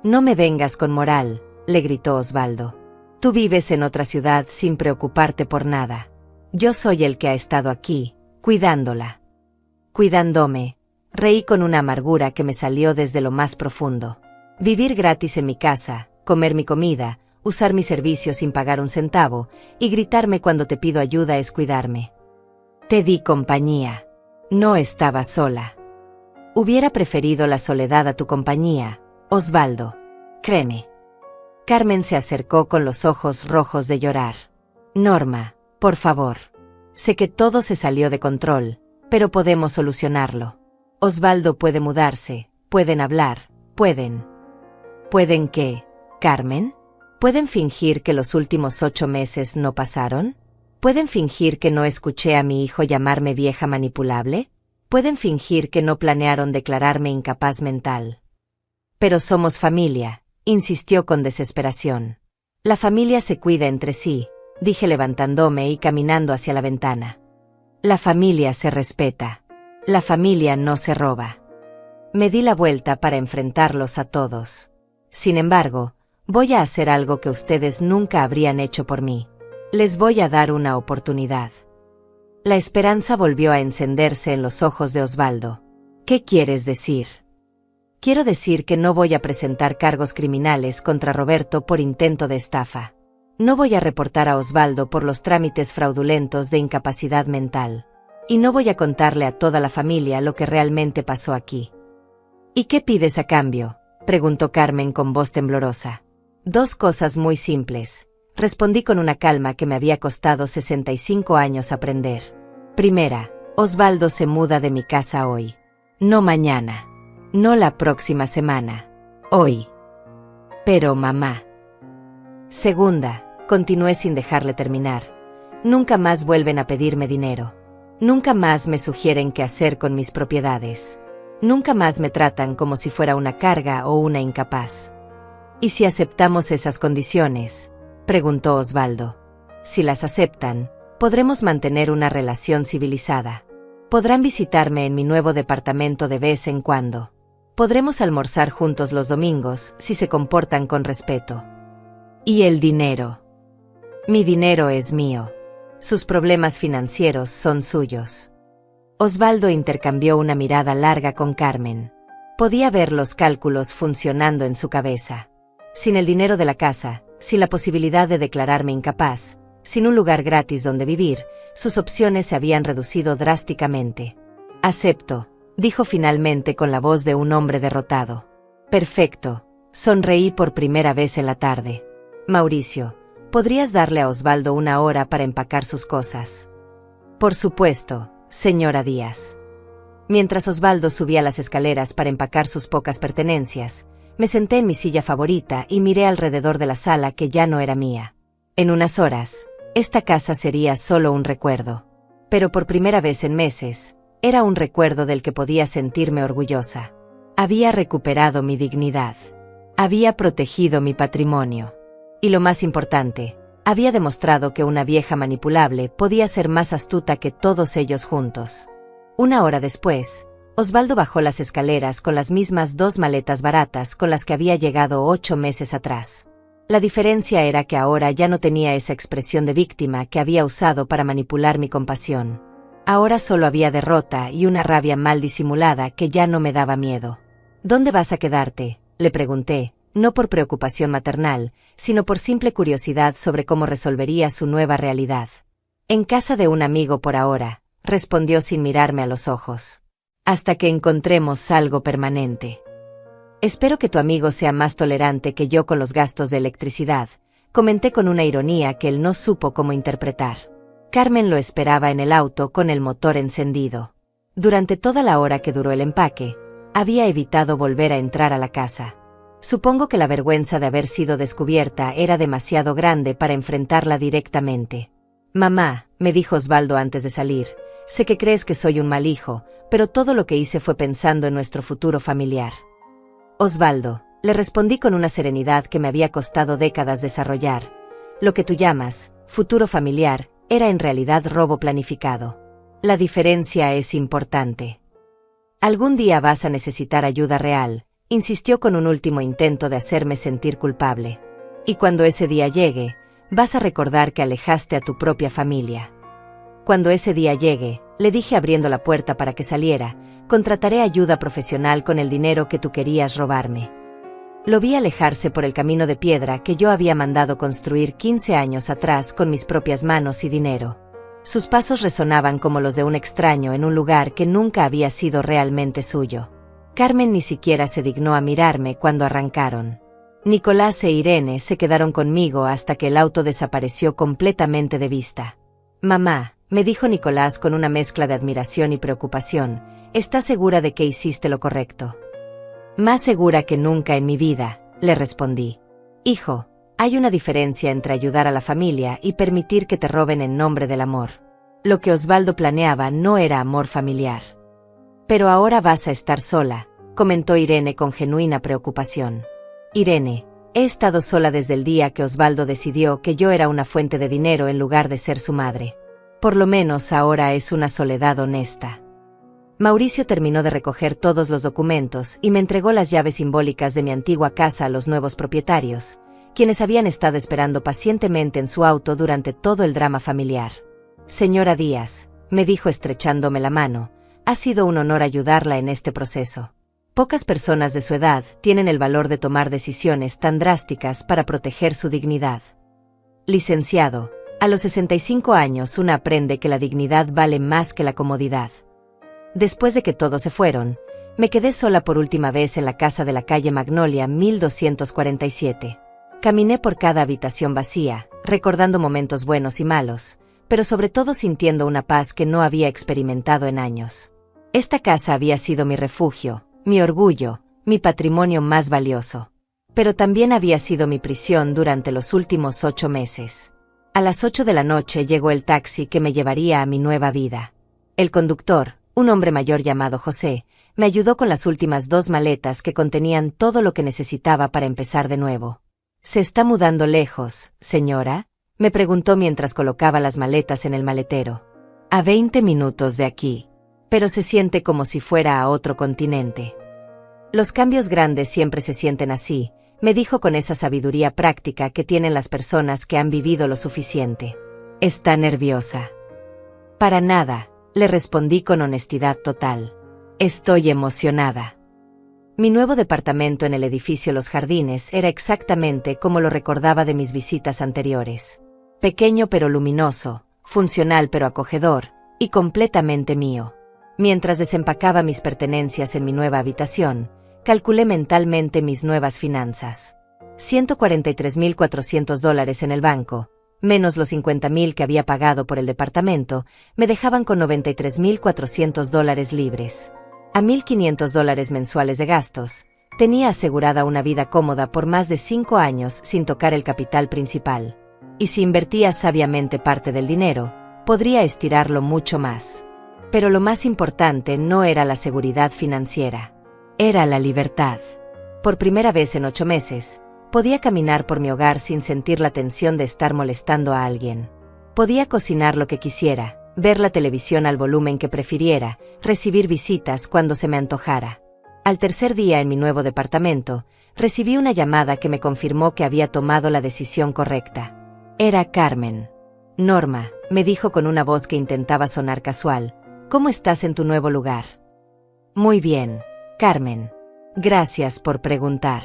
No me vengas con moral, le gritó Osvaldo. Tú vives en otra ciudad sin preocuparte por nada. Yo soy el que ha estado aquí, cuidándola. Cuidándome. Reí con una amargura que me salió desde lo más profundo. Vivir gratis en mi casa, comer mi comida, usar mis servicios sin pagar un centavo, y gritarme cuando te pido ayuda es cuidarme. Te di compañía. No estaba sola. Hubiera preferido la soledad a tu compañía, Osvaldo. Créeme. Carmen se acercó con los ojos rojos de llorar. Norma, por favor. Sé que todo se salió de control, pero podemos solucionarlo. Osvaldo puede mudarse, pueden hablar, pueden. ¿Pueden qué, Carmen? ¿Pueden fingir que los últimos 8 meses no pasaron? ¿Pueden fingir que no escuché a mi hijo llamarme vieja manipulable? ¿Pueden fingir que no planearon declararme incapaz mental? Pero somos familia, insistió con desesperación. La familia se cuida entre sí, dije levantándome y caminando hacia la ventana. La familia se respeta. La familia no se roba. Me di la vuelta para enfrentarlos a todos. Sin embargo, voy a hacer algo que ustedes nunca habrían hecho por mí. Les voy a dar una oportunidad. La esperanza volvió a encenderse en los ojos de Osvaldo. ¿Qué quieres decir? Quiero decir que no voy a presentar cargos criminales contra Roberto por intento de estafa. No voy a reportar a Osvaldo por los trámites fraudulentos de incapacidad mental. Y no voy a contarle a toda la familia lo que realmente pasó aquí. ¿Y qué pides a cambio?, preguntó Carmen con voz temblorosa. 2 cosas muy simples, respondí con una calma que me había costado 65 años aprender. Primera, Osvaldo se muda de mi casa hoy. No mañana. No la próxima semana. Hoy. Pero mamá. Segunda, continué sin dejarle terminar. Nunca más vuelven a pedirme dinero. Nunca más me sugieren qué hacer con mis propiedades. Nunca más me tratan como si fuera una carga o una incapaz. ¿Y si aceptamos esas condiciones?, preguntó Osvaldo. Si las aceptan, podremos mantener una relación civilizada. Podrán visitarme en mi nuevo departamento de vez en cuando. Podremos almorzar juntos los domingos si se comportan con respeto. ¿Y el dinero? Mi dinero es mío. Sus problemas financieros son suyos. Osvaldo intercambió una mirada larga con Carmen. Podía ver los cálculos funcionando en su cabeza. Sin el dinero de la casa, sin la posibilidad de declararme incapaz, sin un lugar gratis donde vivir, sus opciones se habían reducido drásticamente. Acepto, dijo finalmente con la voz de un hombre derrotado. Perfecto, sonreí por primera vez en la tarde. Mauricio, ¿podrías darle a Osvaldo una hora para empacar sus cosas? Por supuesto, señora Díaz. Mientras Osvaldo subía las escaleras para empacar sus pocas pertenencias, me senté en mi silla favorita y miré alrededor de la sala que ya no era mía. En unas horas, esta casa sería solo un recuerdo. Pero por primera vez en meses, era un recuerdo del que podía sentirme orgullosa. Había recuperado mi dignidad. Había protegido mi patrimonio. Y lo más importante, había demostrado que una vieja manipulable podía ser más astuta que todos ellos juntos. Una hora después, Osvaldo bajó las escaleras con las mismas 2 maletas baratas con las que había llegado 8 meses atrás. La diferencia era que ahora ya no tenía esa expresión de víctima que había usado para manipular mi compasión. Ahora solo había derrota y una rabia mal disimulada que ya no me daba miedo. ¿Dónde vas a quedarte?, le pregunté, no por preocupación maternal, sino por simple curiosidad sobre cómo resolvería su nueva realidad. En casa de un amigo por ahora, respondió sin mirarme a los ojos. Hasta que encontremos algo permanente. Espero que tu amigo sea más tolerante que yo con los gastos de electricidad, comenté con una ironía que él no supo cómo interpretar. Carmen lo esperaba en el auto con el motor encendido. Durante toda la hora que duró el empaque, había evitado volver a entrar a la casa. Supongo que la vergüenza de haber sido descubierta era demasiado grande para enfrentarla directamente. Mamá, me dijo Osvaldo antes de salir, sé que crees que soy un mal hijo, pero todo lo que hice fue pensando en nuestro futuro familiar. Osvaldo, le respondí con una serenidad que me había costado décadas desarrollar. Lo que tú llamas futuro familiar era en realidad robo planificado. La diferencia es importante. Algún día vas a necesitar ayuda real, insistió con un último intento de hacerme sentir culpable. Y cuando ese día llegue, vas a recordar que alejaste a tu propia familia. Cuando ese día llegue, le dije abriendo la puerta para que saliera, contrataré ayuda profesional con el dinero que tú querías robarme. Lo vi alejarse por el camino de piedra que yo había mandado construir 15 años atrás con mis propias manos y dinero. Sus pasos resonaban como los de un extraño en un lugar que nunca había sido realmente suyo. Carmen ni siquiera se dignó a mirarme cuando arrancaron. Nicolás e Irene se quedaron conmigo hasta que el auto desapareció completamente de vista. Mamá, me dijo Nicolás con una mezcla de admiración y preocupación, ¿estás segura de que hiciste lo correcto? Más segura que nunca en mi vida, le respondí. Hijo, hay una diferencia entre ayudar a la familia y permitir que te roben en nombre del amor. Lo que Osvaldo planeaba no era amor familiar. Pero ahora vas a estar sola, comentó Irene con genuina preocupación. Irene, he estado sola desde el día que Osvaldo decidió que yo era una fuente de dinero en lugar de ser su madre. Por lo menos ahora es una soledad honesta. Mauricio terminó de recoger todos los documentos y me entregó las llaves simbólicas de mi antigua casa a los nuevos propietarios, quienes habían estado esperando pacientemente en su auto durante todo el drama familiar. Señora Díaz, me dijo estrechándome la mano, ha sido un honor ayudarla en este proceso. Pocas personas de su edad tienen el valor de tomar decisiones tan drásticas para proteger su dignidad. Licenciado, a los 65 años uno aprende que la dignidad vale más que la comodidad. Después de que todos se fueron, me quedé sola por última vez en la casa de la calle Magnolia 1247. Caminé por cada habitación vacía, recordando momentos buenos y malos, pero sobre todo sintiendo una paz que no había experimentado en años. Esta casa había sido mi refugio, mi orgullo, mi patrimonio más valioso. Pero también había sido mi prisión durante los últimos 8 meses. A las 8 de la noche llegó el taxi que me llevaría a mi nueva vida. El conductor, un hombre mayor llamado José, me ayudó con las últimas 2 maletas que contenían todo lo que necesitaba para empezar de nuevo. ¿Se está mudando lejos, señora?, me preguntó mientras colocaba las maletas en el maletero. A 20 minutos de aquí. Pero se siente como si fuera a otro continente. Los cambios grandes siempre se sienten así, me dijo con esa sabiduría práctica que tienen las personas que han vivido lo suficiente. ¿Está nerviosa? Para nada, le respondí con honestidad total. Estoy emocionada. Mi nuevo departamento en el edificio Los Jardines era exactamente como lo recordaba de mis visitas anteriores. Pequeño pero luminoso, funcional pero acogedor, y completamente mío. Mientras desempacaba mis pertenencias en mi nueva habitación, calculé mentalmente mis nuevas finanzas. $143,400 en el banco, menos los $50,000 que había pagado por el departamento, me dejaban con $93,400 libres. A $1,500 mensuales de gastos, tenía asegurada una vida cómoda por más de 5 años sin tocar el capital principal. Y si invertía sabiamente parte del dinero, podría estirarlo mucho más. Pero lo más importante no era la seguridad financiera. Era la libertad. Por primera vez en 8 meses, podía caminar por mi hogar sin sentir la tensión de estar molestando a alguien. Podía cocinar lo que quisiera, ver la televisión al volumen que prefiriera, recibir visitas cuando se me antojara. Al tercer día en mi nuevo departamento, recibí una llamada que me confirmó que había tomado la decisión correcta. Era Carmen. Norma, me dijo con una voz que intentaba sonar casual, ¿cómo estás en tu nuevo lugar? Muy bien, Carmen. Gracias por preguntar.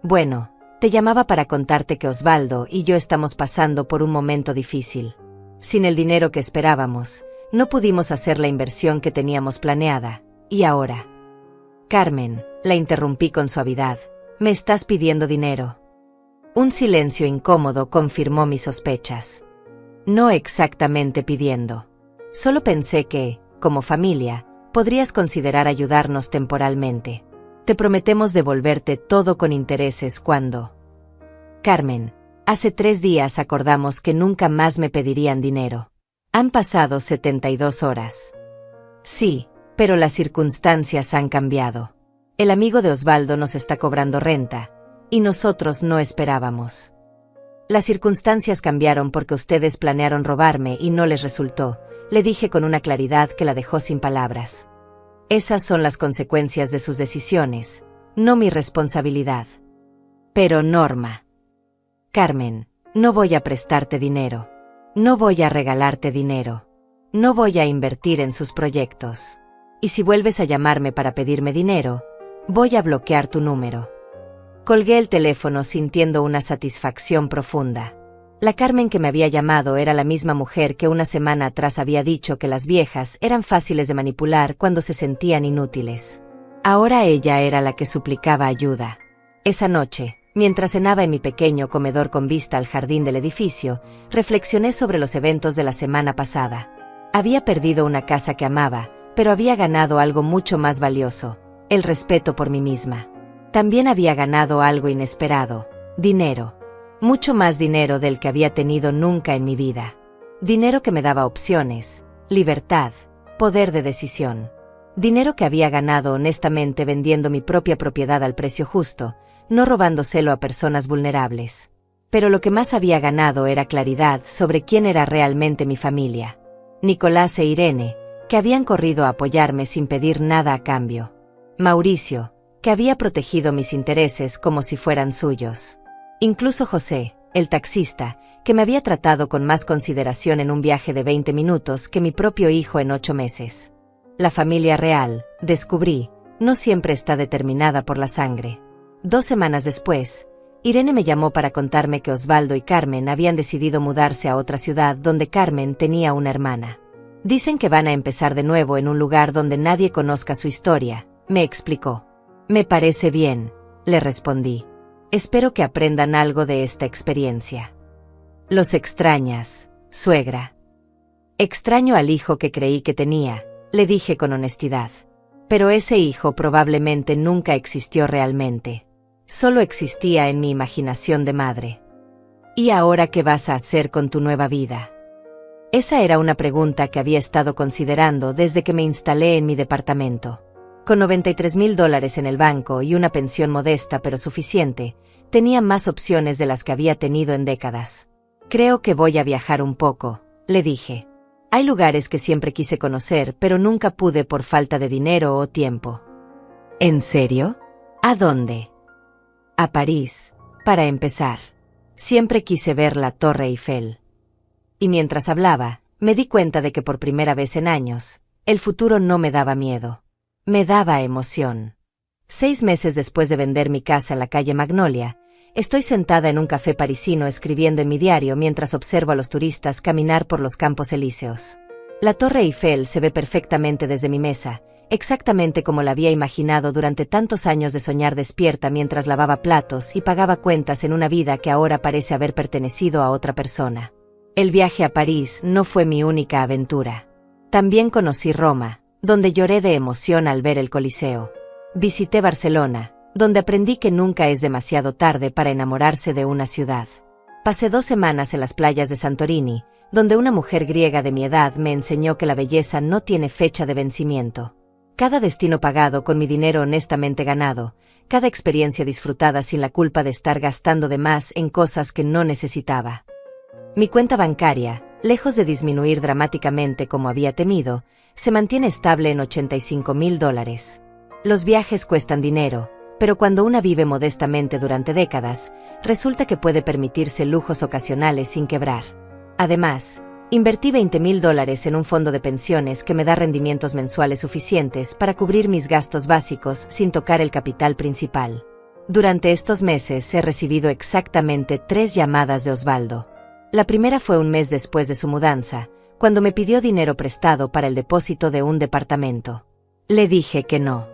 Bueno, te llamaba para contarte que Osvaldo y yo estamos pasando por un momento difícil. Sin el dinero que esperábamos, no pudimos hacer la inversión que teníamos planeada, y ahora. Carmen, la interrumpí con suavidad, ¿me estás pidiendo dinero? Un silencio incómodo confirmó mis sospechas. No exactamente pidiendo. Solo pensé que, como familia, podrías considerar ayudarnos temporalmente. Te prometemos devolverte todo con intereses cuando... Carmen, hace 3 días acordamos que nunca más me pedirían dinero. Han pasado 72 horas. Sí, pero las circunstancias han cambiado. El amigo de Osvaldo nos está cobrando renta, y nosotros no esperábamos. Las circunstancias cambiaron porque ustedes planearon robarme y no les resultó, le dije con una claridad que la dejó sin palabras. Esas son las consecuencias de sus decisiones, no mi responsabilidad. Pero Norma. Carmen, no voy a prestarte dinero. No voy a regalarte dinero. No voy a invertir en sus proyectos. Y si vuelves a llamarme para pedirme dinero, voy a bloquear tu número. Colgué el teléfono sintiendo una satisfacción profunda. La Carmen que me había llamado era la misma mujer que una semana atrás había dicho que las viejas eran fáciles de manipular cuando se sentían inútiles. Ahora ella era la que suplicaba ayuda. Esa noche, mientras cenaba en mi pequeño comedor con vista al jardín del edificio, reflexioné sobre los eventos de la semana pasada. Había perdido una casa que amaba, pero había ganado algo mucho más valioso, el respeto por mí misma. También había ganado algo inesperado, dinero. Mucho más dinero del que había tenido nunca en mi vida. Dinero que me daba opciones, libertad, poder de decisión. Dinero que había ganado honestamente vendiendo mi propia propiedad al precio justo, no robándoselo a personas vulnerables. Pero lo que más había ganado era claridad sobre quién era realmente mi familia. Nicolás e Irene, que habían corrido a apoyarme sin pedir nada a cambio. Mauricio, que había protegido mis intereses como si fueran suyos. Incluso José, el taxista, que me había tratado con más consideración en un viaje de 20 minutos que mi propio hijo en 8 meses. La familia real, descubrí, no siempre está determinada por la sangre. 2 semanas después, Irene me llamó para contarme que Osvaldo y Carmen habían decidido mudarse a otra ciudad donde Carmen tenía una hermana. Dicen que van a empezar de nuevo en un lugar donde nadie conozca su historia, me explicó. Me parece bien, le respondí. Espero que aprendan algo de esta experiencia. Los extrañas, suegra. Extraño al hijo que creí que tenía, le dije con honestidad. Pero ese hijo probablemente nunca existió realmente. Solo existía en mi imaginación de madre. ¿Y ahora qué vas a hacer con tu nueva vida? Esa era una pregunta que había estado considerando desde que me instalé en mi departamento. Con $93,000 en el banco y una pensión modesta pero suficiente, tenía más opciones de las que había tenido en décadas. Creo que voy a viajar un poco, le dije. Hay lugares que siempre quise conocer pero nunca pude por falta de dinero o tiempo. ¿En serio? ¿A dónde? A París, para empezar. Siempre quise ver la Torre Eiffel. Y mientras hablaba, me di cuenta de que por primera vez en años, el futuro no me daba miedo. Me daba emoción. 6 meses después de vender mi casa en la calle Magnolia, estoy sentada en un café parisino escribiendo en mi diario mientras observo a los turistas caminar por los Campos Elíseos. La Torre Eiffel se ve perfectamente desde mi mesa, exactamente como la había imaginado durante tantos años de soñar despierta mientras lavaba platos y pagaba cuentas en una vida que ahora parece haber pertenecido a otra persona. El viaje a París no fue mi única aventura. También conocí Roma, donde lloré de emoción al ver el Coliseo. Visité Barcelona, donde aprendí que nunca es demasiado tarde para enamorarse de una ciudad. Pasé 2 semanas en las playas de Santorini, donde una mujer griega de mi edad me enseñó que la belleza no tiene fecha de vencimiento. Cada destino pagado con mi dinero honestamente ganado, cada experiencia disfrutada sin la culpa de estar gastando de más en cosas que no necesitaba. Mi cuenta bancaria, lejos de disminuir dramáticamente como había temido, se mantiene estable en $85,000. Los viajes cuestan dinero, pero cuando una vive modestamente durante décadas, resulta que puede permitirse lujos ocasionales sin quebrar. Además, invertí $20,000 en un fondo de pensiones que me da rendimientos mensuales suficientes para cubrir mis gastos básicos sin tocar el capital principal. Durante estos meses he recibido exactamente 3 llamadas de Osvaldo. La primera fue un mes después de su mudanza, cuando me pidió dinero prestado para el depósito de un departamento. Le dije que no.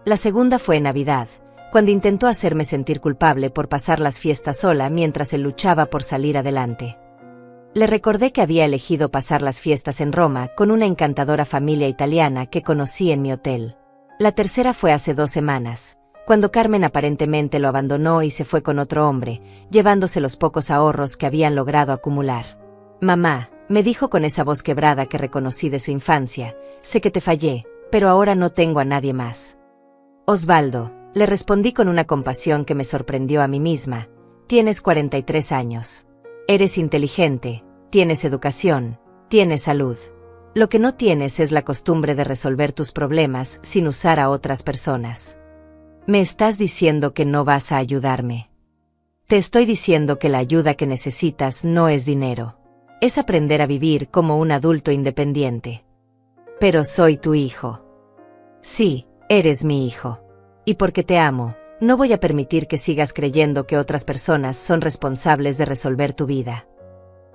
La segunda fue en Navidad, cuando intentó hacerme sentir culpable por pasar las fiestas sola mientras él luchaba por salir adelante. Le recordé que había elegido pasar las fiestas en Roma con una encantadora familia italiana que conocí en mi hotel. La tercera fue hace 2 semanas, cuando Carmen aparentemente lo abandonó y se fue con otro hombre, llevándose los pocos ahorros que habían logrado acumular. «Mamá», me dijo con esa voz quebrada que reconocí de su infancia, «sé que te fallé, pero ahora no tengo a nadie más». «Osvaldo», le respondí con una compasión que me sorprendió a mí misma, «tienes 43 años. Eres inteligente, tienes educación, tienes salud. Lo que no tienes es la costumbre de resolver tus problemas sin usar a otras personas. Me estás diciendo que no vas a ayudarme. Te estoy diciendo que la ayuda que necesitas no es dinero. Es aprender a vivir como un adulto independiente. Pero soy tu hijo. Sí, eres mi hijo. Y porque te amo, no voy a permitir que sigas creyendo que otras personas son responsables de resolver tu vida.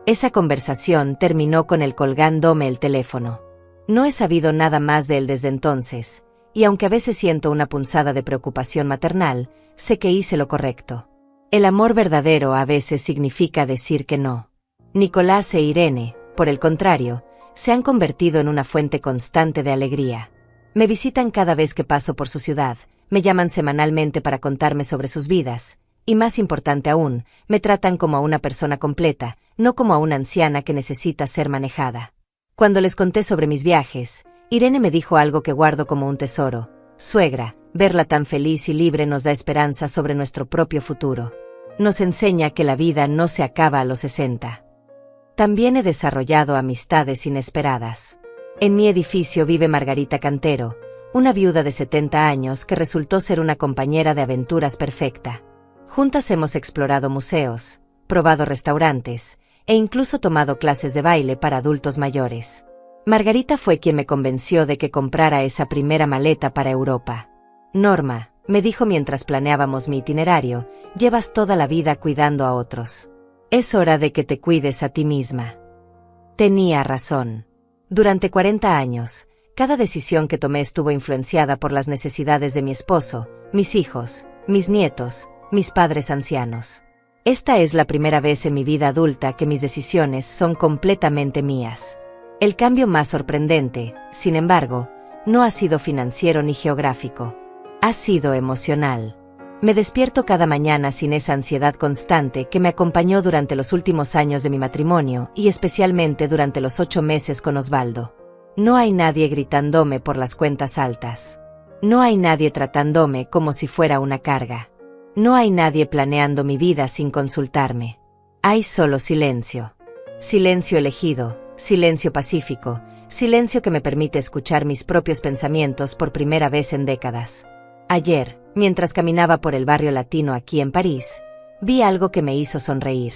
Esa conversación terminó con él colgándome el teléfono. No he sabido nada más de él desde entonces, y aunque a veces siento una punzada de preocupación maternal, sé que hice lo correcto. El amor verdadero a veces significa decir que no. Nicolás e Irene, por el contrario, se han convertido en una fuente constante de alegría. Me visitan cada vez que paso por su ciudad, me llaman semanalmente para contarme sobre sus vidas, y más importante aún, me tratan como a una persona completa, no como a una anciana que necesita ser manejada. Cuando les conté sobre mis viajes, Irene me dijo algo que guardo como un tesoro. Suegra, verla tan feliz y libre nos da esperanza sobre nuestro propio futuro. Nos enseña que la vida no se acaba a los 60. También he desarrollado amistades inesperadas. En mi edificio vive Margarita Cantero, una viuda de 70 años que resultó ser una compañera de aventuras perfecta. Juntas hemos explorado museos, probado restaurantes, e incluso tomado clases de baile para adultos mayores. Margarita fue quien me convenció de que comprara esa primera maleta para Europa. Norma, me dijo mientras planeábamos mi itinerario, llevas toda la vida cuidando a otros. Es hora de que te cuides a ti misma. Tenía razón. Durante 40 años, cada decisión que tomé estuvo influenciada por las necesidades de mi esposo, mis hijos, mis nietos, mis padres ancianos. Esta es la primera vez en mi vida adulta que mis decisiones son completamente mías. El cambio más sorprendente, sin embargo, no ha sido financiero ni geográfico. Ha sido emocional. Me despierto cada mañana sin esa ansiedad constante que me acompañó durante los últimos años de mi matrimonio y especialmente durante los 8 meses con Osvaldo. No hay nadie gritándome por las cuentas altas. No hay nadie tratándome como si fuera una carga. No hay nadie planeando mi vida sin consultarme. Hay solo silencio. Silencio elegido, silencio pacífico, silencio que me permite escuchar mis propios pensamientos por primera vez en décadas. Ayer, mientras caminaba por el barrio latino aquí en París, vi algo que me hizo sonreír.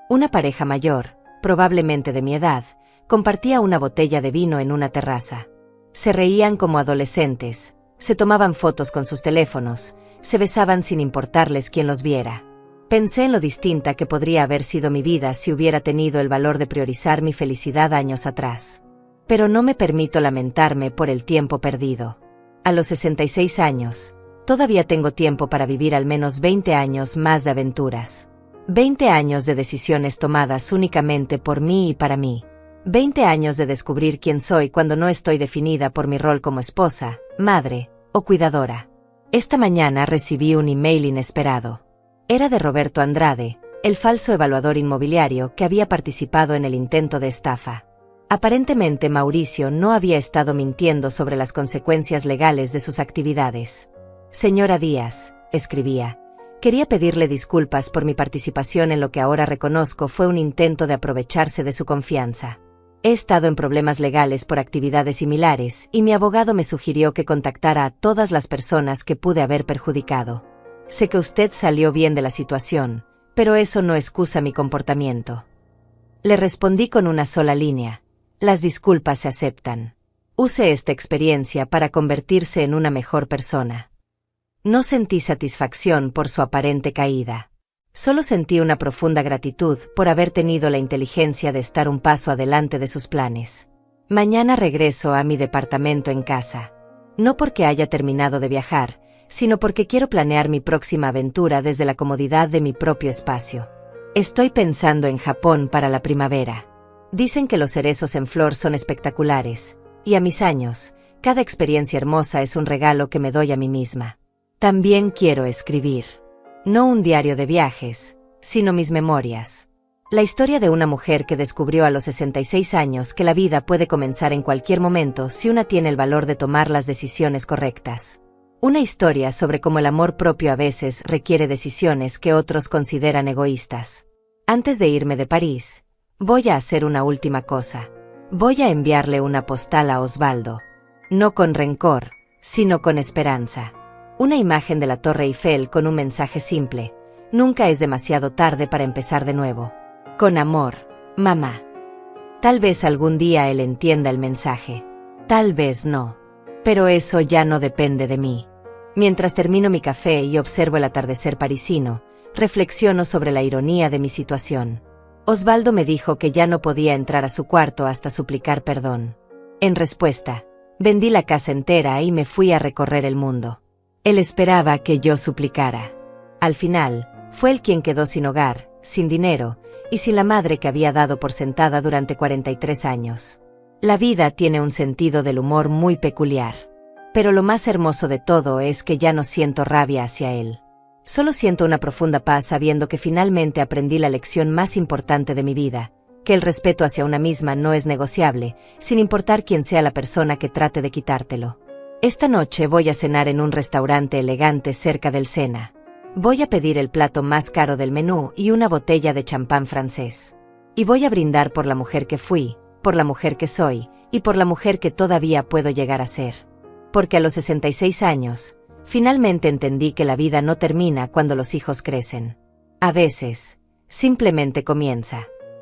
Una pareja mayor, probablemente de mi edad, compartía una botella de vino en una terraza. Se reían como adolescentes, se tomaban fotos con sus teléfonos, se besaban sin importarles quién los viera. Pensé en lo distinta que podría haber sido mi vida si hubiera tenido el valor de priorizar mi felicidad años atrás. Pero no me permito lamentarme por el tiempo perdido. A los 66 años, todavía tengo tiempo para vivir al menos 20 años más de aventuras. 20 años de decisiones tomadas únicamente por mí y para mí. 20 años de descubrir quién soy cuando no estoy definida por mi rol como esposa, madre o cuidadora. Esta mañana recibí un email inesperado. Era de Roberto Andrade, el falso evaluador inmobiliario que había participado en el intento de estafa. Aparentemente Mauricio no había estado mintiendo sobre las consecuencias legales de sus actividades. Señora Díaz, escribía, quería pedirle disculpas por mi participación en lo que ahora reconozco fue un intento de aprovecharse de su confianza. He estado en problemas legales por actividades similares y mi abogado me sugirió que contactara a todas las personas que pude haber perjudicado. Sé que usted salió bien de la situación, pero eso no excusa mi comportamiento. Le respondí con una sola línea. Las disculpas se aceptan. Use esta experiencia para convertirse en una mejor persona. No sentí satisfacción por su aparente caída. Solo sentí una profunda gratitud por haber tenido la inteligencia de estar un paso adelante de sus planes. Mañana regreso a mi departamento en casa. No porque haya terminado de viajar, sino porque quiero planear mi próxima aventura desde la comodidad de mi propio espacio. Estoy pensando en Japón para la primavera. Dicen que los cerezos en flor son espectaculares, y a mis años, cada experiencia hermosa es un regalo que me doy a mí misma. También quiero escribir. No un diario de viajes, sino mis memorias. La historia de una mujer que descubrió a los 66 años que la vida puede comenzar en cualquier momento si una tiene el valor de tomar las decisiones correctas. Una historia sobre cómo el amor propio a veces requiere decisiones que otros consideran egoístas. Antes de irme de París, voy a hacer una última cosa. Voy a enviarle una postal a Osvaldo. No con rencor, sino con esperanza. Una imagen de la Torre Eiffel con un mensaje simple. Nunca es demasiado tarde para empezar de nuevo. Con amor, mamá. Tal vez algún día él entienda el mensaje. Tal vez no. Pero eso ya no depende de mí. Mientras termino mi café y observo el atardecer parisino, reflexiono sobre la ironía de mi situación. Osvaldo me dijo que ya no podía entrar a su cuarto hasta suplicar perdón. En respuesta, vendí la casa entera y me fui a recorrer el mundo. Él esperaba que yo suplicara. Al final, fue él quien quedó sin hogar, sin dinero, y sin la madre que había dado por sentada durante 43 años. La vida tiene un sentido del humor muy peculiar. Pero lo más hermoso de todo es que ya no siento rabia hacia él. Solo siento una profunda paz sabiendo que finalmente aprendí la lección más importante de mi vida, que el respeto hacia una misma no es negociable, sin importar quién sea la persona que trate de quitártelo. Esta noche voy a cenar en un restaurante elegante cerca del Sena. Voy a pedir el plato más caro del menú y una botella de champán francés. Y voy a brindar por la mujer que fui, por la mujer que soy, y por la mujer que todavía puedo llegar a ser. Porque a los 66 años, finalmente entendí que la vida no termina cuando los hijos crecen. A veces, simplemente comienza.